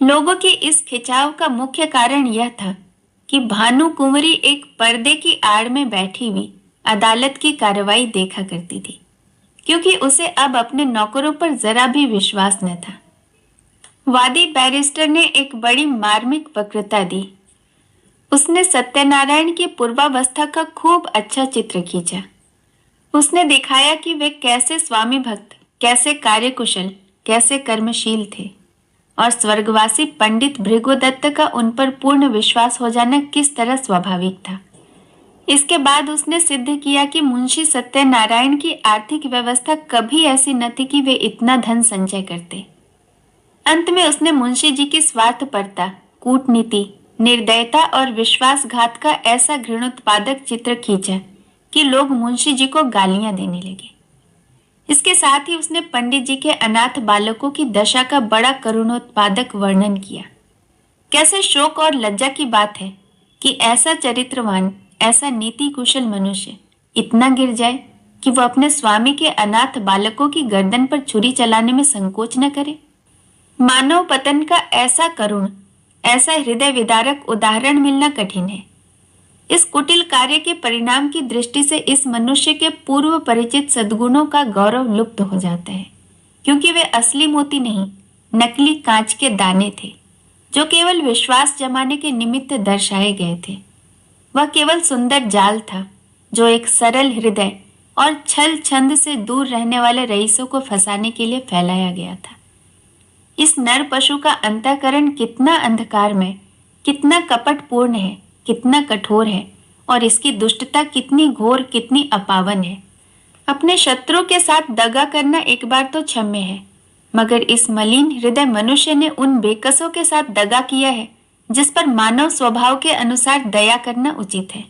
लोगों के इस खिंचाव का मुख्य कारण यह था कि भानु कुंवरी एक पर्दे की आड़ में बैठी हुई अदालत की कार्रवाई देखा करती थी, क्योंकि उसे अब अपने नौकरों पर जरा भी विश्वास न था। वादी बैरिस्टर ने एक बड़ी मार्मिक वक्तृता दी। उसने सत्यनारायण की पूर्वावस्था का खूब अच्छा चित्र खींचा। उसने दिखाया कि वे कैसे स्वामी भक्त, कैसे कार्यकुशल, कैसे कर्मशील थे, और स्वर्गवासी पंडित भृगुदत्त का उन पर पूर्ण विश्वास हो जाना किस तरह स्वाभाविक था। इसके बाद उसने सिद्ध किया कि मुंशी सत्यनारायण की आर्थिक व्यवस्था कभी ऐसी न थी कि वे इतना धन संचय करते। अंत में उसने मुंशी जी की स्वार्थपरता, कूटनीति, निर्दयता और विश्वासघात का ऐसा घृणोत्पादक चित्र खींचा कि लोग मुंशी जी को गालियां देने लगे। इसके साथ ही उसने पंडित जी के अनाथ बालकों की दशा का बड़ा करुणोत्पादक वर्णन किया। कैसे शोक और लज्जा की बात है कि ऐसा चरित्रवान, ऐसा नीति कुशल मनुष्य इतना गिर जाए कि वह अपने स्वामी के अनाथ बालकों की गर्दन पर छुरी चलाने में संकोच न करे। मानव पतन का ऐसा करुण, ऐसा हृदय विदारक उदाहरण मिलना कठिन है। इस कुटिल कार्य के परिणाम की दृष्टि से इस मनुष्य के पूर्व परिचित सद्गुणों का गौरव लुप्त हो जाता है, क्योंकि वे असली मोती नहीं, नकली कांच के दाने थे, जो केवल विश्वास जमाने के निमित्त दर्शाए गए थे। वह केवल सुंदर जाल था जो एक सरल हृदय और छल छंद से दूर रहने वाले रईसों को फंसाने के लिए फैलाया गया था। इस नर पशु का अंतःकरण कितना अंधकारमय, कितना कपटपूर्ण है, कितना कठोर है, और इसकी दुष्टता कितनी घोर, कितनी अपावन है। अपने शत्रु के साथ दगा करना एक बार तो क्षम्य है, मगर इस मलिन हृदय मनुष्य ने उन बेकसों के साथ दगा किया है जिस पर मानव स्वभाव के अनुसार दया करना उचित है।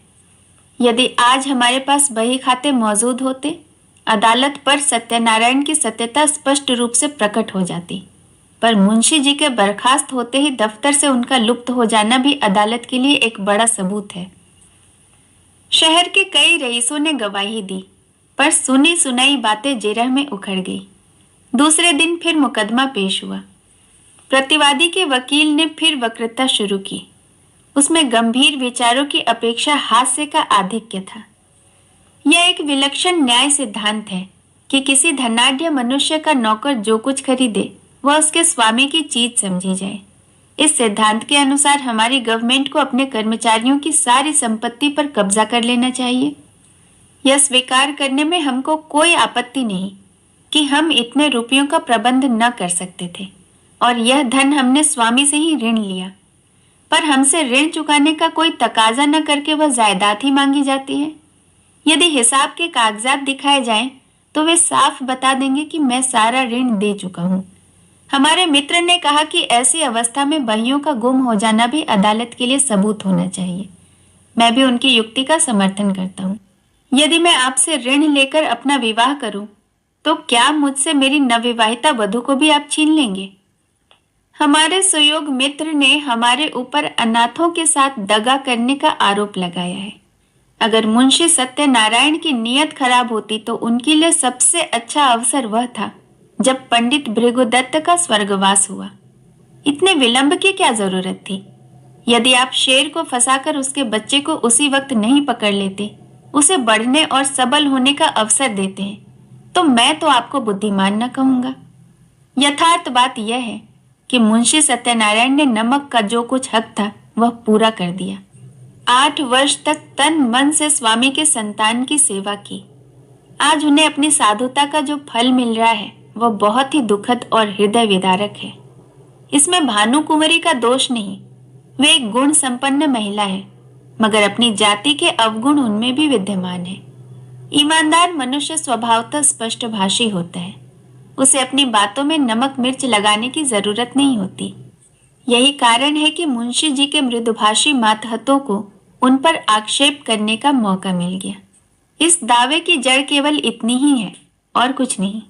यदि आज हमारे पास बही खाते मौजूद होते, अदालत पर सत्यनारायण की सत्यता स्पष्ट रूप से प्रकट हो जाती, पर मुंशी जी के बर्खास्त होते ही दफ्तर से उनका लुप्त हो जाना भी अदालत के लिए एक बड़ा सबूत है। शहर के कई रईसों ने गवाही दी, पर सुनी सुनाई बातें जिरह में उखड़ गई। दूसरे दिन फिर मुकदमा पेश हुआ। प्रतिवादी के वकील ने फिर वक्तृता शुरू की। उसमें गंभीर विचारों की अपेक्षा हास्य का आधिक्य था। यह एक विलक्षण न्याय सिद्धांत है कि किसी धनाढ्य मनुष्य का नौकर जो कुछ खरीदे वह उसके स्वामी की चीज समझी जाए। इस सिद्धांत के अनुसार हमारी गवर्नमेंट को अपने कर्मचारियों की सारी संपत्ति पर कब्जा कर लेना चाहिए। यह स्वीकार करने में हमको कोई आपत्ति नहीं कि हम इतने रुपयों का प्रबंध न कर सकते थे और यह धन हमने स्वामी से ही ऋण लिया, पर हमसे ऋण चुकाने का कोई तकाजा न करके वह जायदाद ही मांगी जाती है। यदि हिसाब के कागजात दिखाए जाएं, तो वे साफ बता देंगे कि मैं सारा ऋण दे चुका हूँ। हमारे मित्र ने कहा कि ऐसी अवस्था में बहियों का गुम हो जाना भी अदालत के लिए सबूत होना चाहिए। मैं भी उनकी युक्ति का समर्थन करता हूँ। यदि मैं आपसे ऋण लेकर अपना विवाह करूं, तो क्या मुझसे मेरी नवविवाहिता वधू को भी आप छीन लेंगे? हमारे सुयोग मित्र ने हमारे ऊपर अनाथों के साथ दगा करने का आरोप लगाया है। अगर मुंशी सत्यनारायण की नीयत खराब होती तो उनके लिए सबसे अच्छा अवसर वह था जब पंडित भृगुदत्त का स्वर्गवास हुआ। इतने विलंब की क्या जरूरत थी? यदि आप शेर को फंसाकर उसके बच्चे को उसी वक्त नहीं पकड़ लेते, उसे बढ़ने और सबल होने का अवसर देते हैं, तो मैं तो आपको बुद्धिमान न कहूंगा। यथार्थ बात यह है कि मुंशी सत्यनारायण ने नमक का जो कुछ हक था वह पूरा कर दिया। 8 वर्ष तक तन मन से स्वामी के संतान की सेवा की। आज उन्हें अपनी साधुता का जो फल मिल रहा है वह बहुत ही दुखद और हृदय विदारक है। इसमें भानु कुंवरी का दोष नहीं, वे एक गुण संपन्न महिला है, मगर अपनी जाति के अवगुण उनमें भी विद्यमान है। ईमानदार मनुष्य स्वभावतः स्पष्टभाषी होता है, उसे अपनी बातों में नमक मिर्च लगाने की जरूरत नहीं होती। यही कारण है कि मुंशी जी के मृदुभाषी मातहतों को उन पर आक्षेप करने का मौका मिल गया। इस दावे की जड़ केवल इतनी ही है और कुछ नहीं।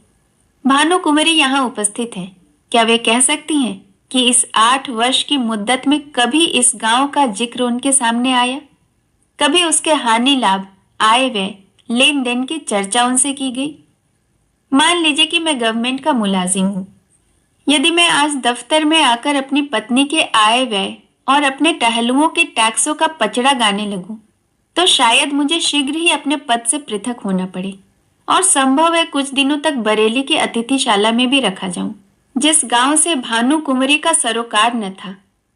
भानु कुंवरी यहाँ उपस्थित है, क्या वे कह सकती हैं कि इस 8 वर्ष की मुद्दत में कभी इस गांव का जिक्र उनके सामने आया? कभी उसके हानि लाभ, आय व्यय, लेन देन की चर्चा उनसे की गई? मान लीजिए कि मैं गवर्नमेंट का मुलाजिम हूँ। यदि मैं आज दफ्तर में आकर अपनी पत्नी के आय व्यय और अपने टहलुओं के टैक्सों का पचड़ा गाने लगूं, तो शायद मुझे शीघ्र ही अपने पद से पृथक होना पड़े और संभव है कुछ दिनों तक बरेली की अतिथिशाला में भी रखा जाऊं। जिस गांव से भानु कुंवरी का सरोकार न था,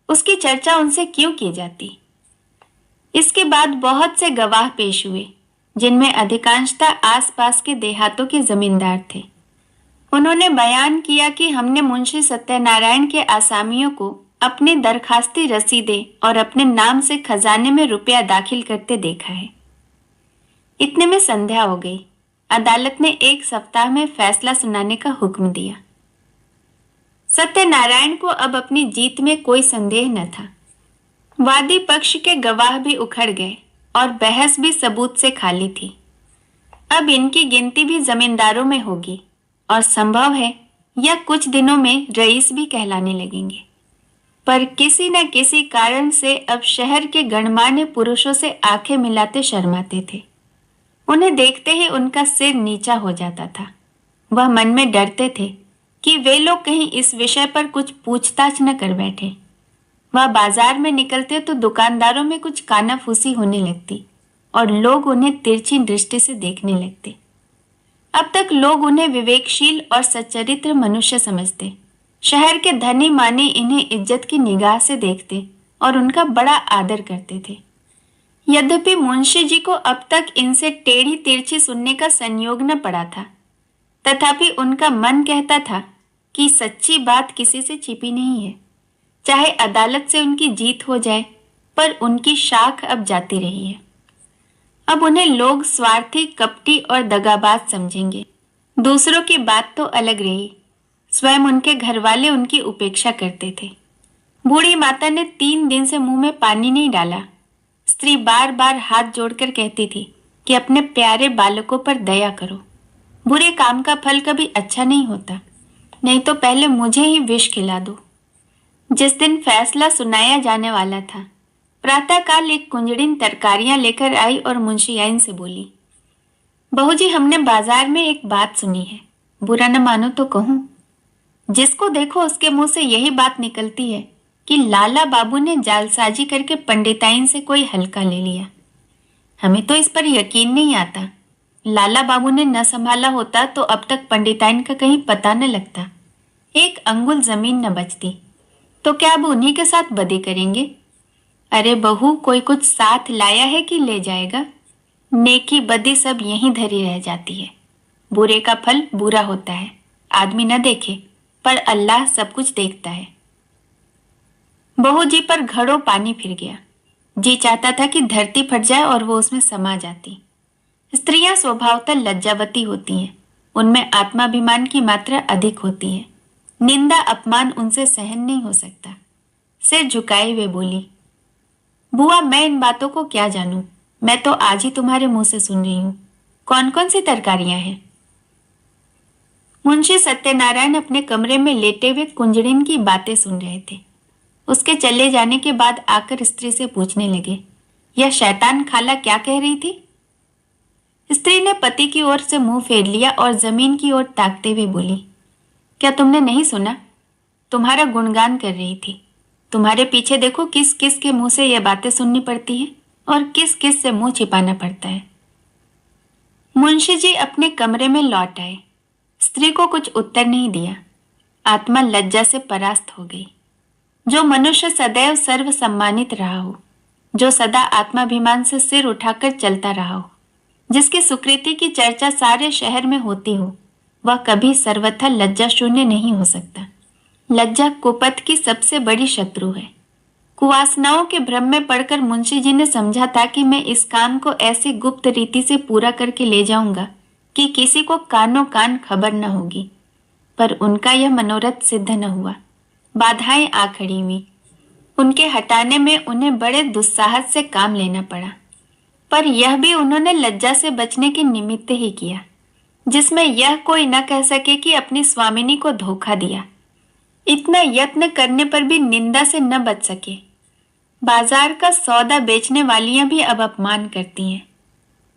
उसकी चर्चा उनसे क्यों की जाती? इसके बाद बहुत से गवाह पेश हुए, जिनमें अधिकांशतः आसपास के देहातों के जमींदार थे। उन्होंने बयान किया कि हमने मुंशी सत्यनारायण के आसामियों को अपनी दरखास्ती रसीदें और अपने नाम से खजाने में रुपया दाखिल करते देखा है। इतने में संध्या हो गई। अदालत ने 1 सप्ताह में फैसला सुनाने का हुक्म दिया। सत्यनारायण को अब अपनी जीत में कोई संदेह न था। वादी पक्ष के गवाह भी उखड़ गए और बहस भी सबूत से खाली थी। अब इनकी गिनती भी जमींदारों में होगी और संभव है या कुछ दिनों में रईस भी कहलाने लगेंगे। पर किसी न किसी कारण से अब शहर के गणमान्य पुरुषों से आंखें मिलाते शर्माते थे। उन्हें देखते ही उनका सिर नीचा हो जाता था। वह मन में डरते थे कि वे लोग कहीं इस विषय पर कुछ पूछताछ न कर बैठे। वह बाजार में निकलते तो दुकानदारों में कुछ कानाफूसी होने लगती और लोग उन्हें तिरछी दृष्टि से देखने लगते। अब तक लोग उन्हें विवेकशील और सच्चरित्र मनुष्य समझते। शहर के धनी मानी इन्हें इज्जत की निगाह से देखते और उनका बड़ा आदर करते थे। यद्यपि मुंशी जी को अब तक इनसे टेढ़ी तिरछी सुनने का संयोग न पड़ा था, तथापि उनका मन कहता था कि सच्ची बात किसी से छिपी नहीं है। चाहे अदालत से उनकी जीत हो जाए, पर उनकी शाख अब जाती रही है। अब उन्हें लोग स्वार्थी, कपटी और दगाबाज समझेंगे। दूसरों की बात तो अलग रही, स्वयं उनके घरवाले उनकी उपेक्षा करते थे। बूढ़ी माता ने 3 दिन से मुंह में पानी नहीं डाला। स्त्री बार बार हाथ जोड़कर कहती थी कि अपने प्यारे बालकों पर दया करो। बुरे काम का फल कभी अच्छा नहीं होता, नहीं तो पहले मुझे ही विष खिला दो। जिस दिन फैसला सुनाया जाने वाला था, प्रातःकाल एक कुंजड़िन तरकारियां लेकर आई और मुंशियाइन से बोली, बहू जी, हमने बाजार में एक बात सुनी है, बुरा न मानो तो कहूं। जिसको देखो उसके मुंह से यही बात निकलती है कि लाला बाबू ने जालसाजी करके पंडिताइन से कोई हल्का ले लिया। हमें तो इस पर यकीन नहीं आता। लाला बाबू ने न संभाला होता तो अब तक पंडिताइन का कहीं पता न लगता, एक अंगुल जमीन न बचती। तो क्या अब उन्हीं के साथ बदी करेंगे? अरे बहू, कोई कुछ साथ लाया है कि ले जाएगा? नेकी बदी सब यहीं धरी रह जाती है। बुरे का फल बुरा होता है, आदमी न देखे पर अल्लाह सब कुछ देखता है। बहू जी पर घड़ों पानी फिर गया। जी चाहता था कि धरती फट जाए और वो उसमें समा जाती। स्त्रियां स्वभावतः लज्जावती होती हैं, उनमें आत्माभिमान की मात्रा अधिक होती है। निंदा अपमान उनसे सहन नहीं हो सकता। सिर झुकाए हुए बोली, बुआ मैं इन बातों को क्या जानूं, मैं तो आज ही तुम्हारे मुंह से सुन रही हूं। कौन कौन सी तरकारियां हैं? मुंशी सत्यनारायण अपने कमरे में लेटे हुए कुंजड़िन की बातें सुन रहे थे। उसके चले जाने के बाद आकर स्त्री से पूछने लगे, यह शैतान खाला क्या कह रही थी? स्त्री ने पति की ओर से मुंह फेर लिया और जमीन की ओर ताकते हुए बोली, क्या तुमने नहीं सुना? तुम्हारा गुणगान कर रही थी। तुम्हारे पीछे देखो, किस किस के मुंह से यह बातें सुननी पड़ती है और किस किस से मुंह छिपाना पड़ता है। मुंशी जी अपने कमरे में लौट आए। स्त्री को कुछ उत्तर नहीं दिया। आत्मा लज्जा से परास्त हो गई। जो मनुष्य सदैव सर्व सम्मानित रहा हो, जो सदा आत्माभिमान से सिर उठाकर चलता रहा हो, जिसकी सुकृति की चर्चा सारे शहर में होती हो, वह कभी सर्वथा लज्जा शून्य नहीं हो सकता। लज्जा कुपथ की सबसे बड़ी शत्रु है। कुवासनाओं के भ्रम में पड़कर मुंशी जी ने समझा था कि मैं इस काम को ऐसी गुप्त रीति से पूरा करके ले जाऊंगा कि किसी को कानों कान खबर न होगी, पर उनका यह मनोरथ सिद्ध न हुआ। बाधाएं आ खड़ी हुई। उनके हटाने में उन्हें बड़े दुस्साहस से काम लेना पड़ा, पर यह भी उन्होंने लज्जा से बचने के निमित्त ही किया, जिसमें यह कोई न कह सके कि अपनी स्वामिनी को धोखा दिया। इतना यत्न करने पर भी निंदा से न बच सके। बाजार का सौदा बेचने वालियां भी अब अपमान करती हैं।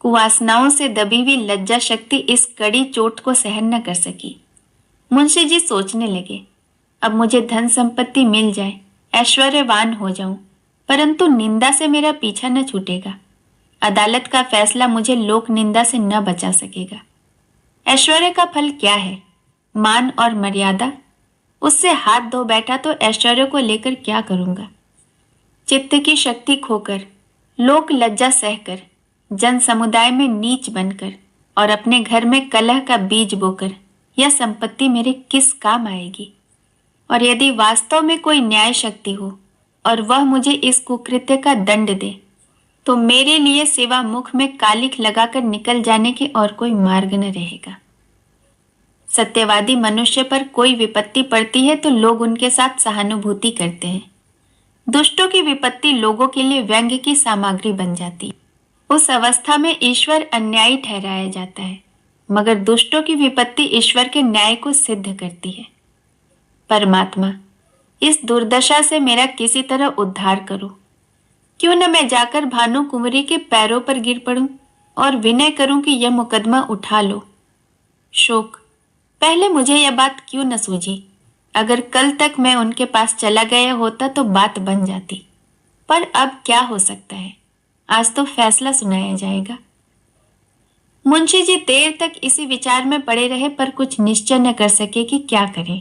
कुवासनाओं से दबी हुई लज्जा शक्ति इस कड़ी चोट को सहन न कर सकी। मुंशी जी सोचने लगे, अब मुझे धन संपत्ति मिल जाए, ऐश्वर्यवान हो जाऊं, परंतु निंदा से मेरा पीछा न छूटेगा। अदालत का फैसला मुझे लोक निंदा से न बचा सकेगा। ऐश्वर्य का फल क्या है? मान और मर्यादा। उससे हाथ धो बैठा तो ऐश्वर्य को लेकर क्या करूंगा? चित्त की शक्ति खोकर, लोक लज्जा सहकर, जन समुदाय में नीच बनकर और अपने घर में कलह का बीज बोकर यह संपत्ति मेरे किस काम आएगी? और यदि वास्तव में कोई न्याय शक्ति हो और वह मुझे इस कुकृत्य का दंड दे, तो मेरे लिए सिवा मुख में कालिख लगाकर निकल जाने के और कोई मार्ग न रहेगा। सत्यवादी मनुष्य पर कोई विपत्ति पड़ती है तो लोग उनके साथ सहानुभूति करते हैं। दुष्टों की विपत्ति लोगों के लिए व्यंग्य की सामग्री बन जाती। उस अवस्था में ईश्वर अन्यायी ठहराया जाता है, मगर दुष्टों की विपत्ति ईश्वर के न्याय को सिद्ध करती है। परमात्मा, इस दुर्दशा से मेरा किसी तरह उद्धार करो। क्यों न मैं जाकर भानु कुंवरी के पैरों पर गिर पड़ूं और विनय करूं कि यह मुकदमा उठा लो। शोक, पहले मुझे यह बात क्यों न सूझी? अगर कल तक मैं उनके पास चला गया होता तो बात बन जाती, पर अब क्या हो सकता है? आज तो फैसला सुनाया जाएगा। मुंशी जी देर तक इसी विचार में पड़े रहे, पर कुछ निश्चय न कर सके कि क्या करें।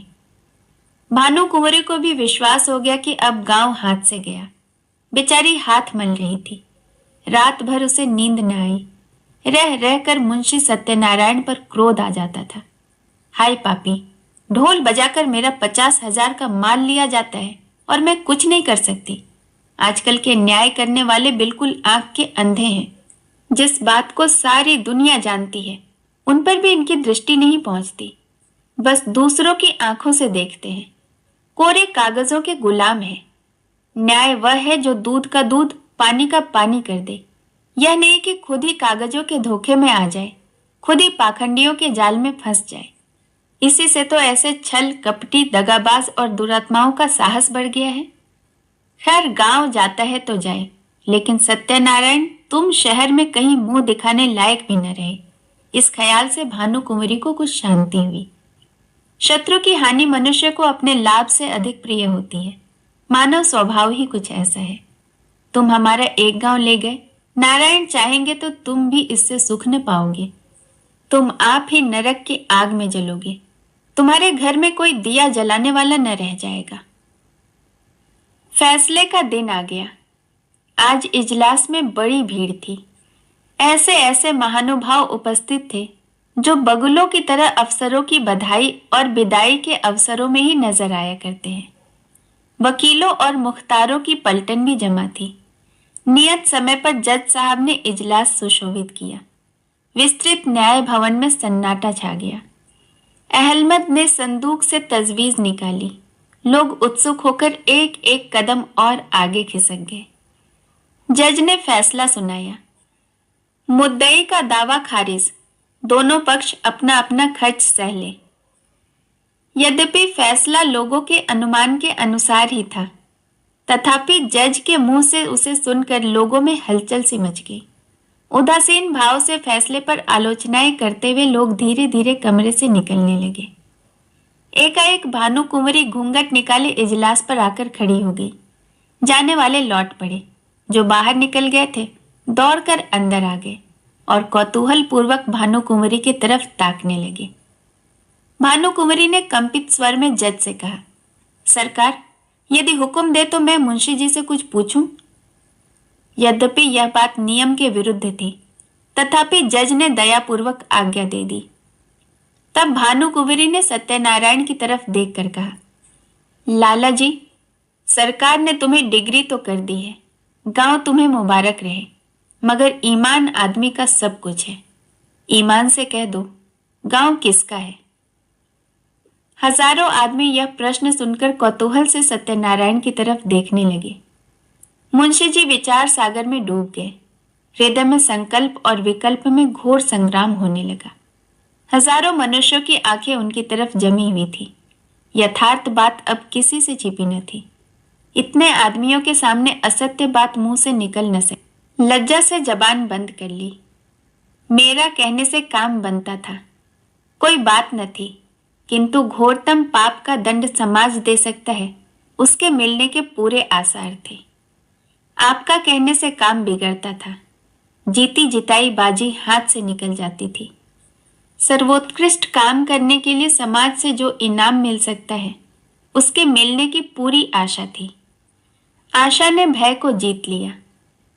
भानु कुंवरी को भी विश्वास हो गया कि अब गांव हाथ से गया। बेचारी हाथ मल रही थी। रात भर उसे नींद न आई। रह रहकर मुंशी सत्यनारायण पर क्रोध आ जाता था। हाय पापी, ढोल बजाकर मेरा 50,000 का माल लिया जाता है और मैं कुछ नहीं कर सकती। आजकल के न्याय करने वाले बिल्कुल आंख के अंधे हैं। जिस बात को सारी दुनिया जानती है, उन पर भी इनकी दृष्टि नहीं पहुंचती। बस दूसरों की आंखों से देखते हैं। कोरे कागजों के गुलाम हैं। न्याय वह है जो दूध का दूध, पानी का पानी कर दे। यह नहीं कि खुद ही कागजों के धोखे में आ जाए, खुद ही पाखंडियों के जाल में फंस जाए। इसी से तो ऐसे छल कपटी, दगाबाज और दुरात्माओं का साहस बढ़ गया है। खैर, गांव जाता है तो जाए, लेकिन सत्यनारायण, तुम शहर में कहीं मुंह दिखाने लायक भी न रहे। इस ख्याल से भानु कुंवरी को कुछ शांति हुई। शत्रु की हानि मनुष्य को अपने लाभ से अधिक प्रिय होती है। मानव स्वभाव ही कुछ ऐसा है। तुम हमारा एक गांव ले गए, नारायण चाहेंगे तो तुम भी इससे सुख न पाओगे। तुम आप ही नरक की आग में जलोगे। तुम्हारे घर में कोई दिया जलाने वाला न रह जाएगा। फैसले का दिन आ गया। आज इजलास में बड़ी भीड़ थी। ऐसे ऐसे महानुभाव उपस्थित थे जो बगुलों की तरह अफसरों की बधाई और विदाई के अवसरों में ही नजर आया करते हैं। वकीलों और मुख्तारों की पलटन भी जमा थी। नियत समय पर जज साहब ने इजलास सुशोभित किया। विस्तृत न्याय भवन में सन्नाटा छा गया। अहलमद ने संदूक से तजवीज निकाली। लोग उत्सुक होकर एक एक कदम और आगे खिसक गए। जज ने फैसला सुनाया। मुद्दई का दावा खारिज। दोनों पक्ष अपना अपना खर्च सह ले। यद्यपि फैसला लोगों के अनुमान के अनुसार ही था, तथापि जज के मुंह से उसे सुनकर लोगों में हलचल सी मच गई। उदासीन भाव से फैसले पर आलोचनाएं करते हुए लोग धीरे धीरे कमरे से निकलने लगे। एकाएक भानु कुंवरी घूंघट निकाले इजलास पर आकर खड़ी हो गई। जाने वाले लौट पड़े। जो बाहर निकल गए थे दौड़कर अंदर आ गए और कौतूहल पूर्वक भानु कुंवरी की तरफ ताकने लगे। भानु कुंवरी ने कंपित स्वर में जज से कहा, सरकार, यदि हुक्म दे तो मैं मुंशी जी से कुछ पूछूं। यद्यपि यह बात नियम के विरुद्ध थी, तथापि जज ने दयापूर्वक आज्ञा दे दी। तब भानु कुंवरी ने सत्यनारायण की तरफ देखकर कहा, लाला जी, सरकार ने तुम्हें डिग्री तो कर दी है, गांव तुम्हें मुबारक रहे, मगर ईमान आदमी का सब कुछ है। ईमान से कह दो, गांव किसका है? हजारों आदमी यह प्रश्न सुनकर कौतूहल से सत्यनारायण की तरफ देखने लगे। मुंशी जी विचार सागर में डूब गए। हृदय में संकल्प और विकल्प में घोर संग्राम होने लगा। हजारों मनुष्यों की आंखें उनकी तरफ जमी हुई थी। यथार्थ बात अब किसी से छिपी न थी। इतने आदमियों के सामने असत्य बात मुंह से निकल न सकी। लज्जा से जबान बंद कर ली। मेरा कहने से काम बनता था, कोई बात न थी, किंतु घोरतम पाप का दंड समाज दे सकता है, उसके मिलने के पूरे आसार थे। आपका कहने से काम बिगड़ता था। जीती जिताई बाजी हाथ से निकल जाती थी। सर्वोत्कृष्ट काम करने के लिए समाज से जो इनाम मिल सकता है, उसके मिलने की पूरी आशा थी। आशा ने भय को जीत लिया।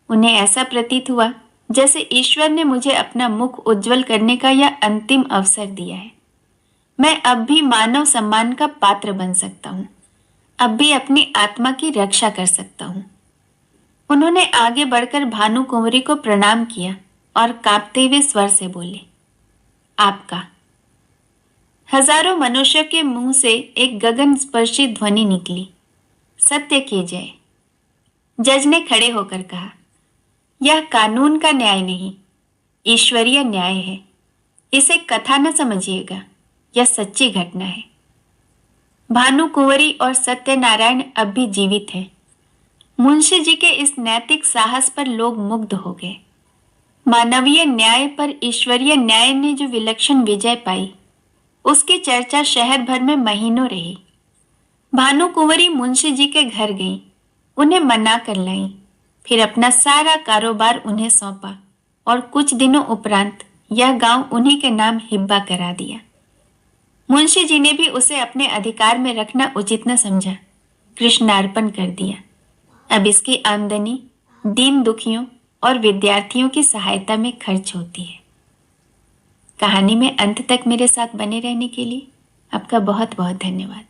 उन्हें ऐसा प्रतीत हुआ जैसे ईश्वर ने मुझे अपना मुख उज्जवल करने का यह अंतिम अवसर दिया है। मैं अब भी मानव सम्मान का पात्र बन सकता हूँ, अब भी अपनी आत्मा की रक्षा कर सकता हूँ। उन्होंने आगे बढ़कर भानु कुंवरी को प्रणाम किया और कांपते हुए स्वर से बोले, आपका। हजारों मनुष्यों के मुंह से एक गगन स्पर्शी ध्वनि निकली, सत्य की जय। जज ने खड़े होकर कहा, यह कानून का न्याय नहीं, ईश्वरीय न्याय है। इसे कथा न समझिएगा, यह सच्ची घटना है। भानु कुंवरी और सत्यनारायण अब भी जीवित हैं। मुंशी जी के इस नैतिक साहस पर लोग मुग्ध हो गए। मानवीय न्याय पर ईश्वरीय न्याय ने जो विलक्षण विजय पाई, उसकी चर्चा शहर भर में महीनों रही। भानु कुंवरी मुंशी जी के घर गई, उन्हें मना कर लाई, फिर अपना सारा कारोबार उन्हें सौंपा और कुछ दिनों उपरांत यह गांव उन्हीं के नाम हिब्बा करा दिया। मुंशी जी ने भी उसे अपने अधिकार में रखना उचित न समझा, कृष्णार्पण कर दिया। अब इसकी आमदनी दीन दुखियों और विद्यार्थियों की सहायता में खर्च होती है। कहानी में अंत तक मेरे साथ बने रहने के लिए आपका बहुत बहुत धन्यवाद।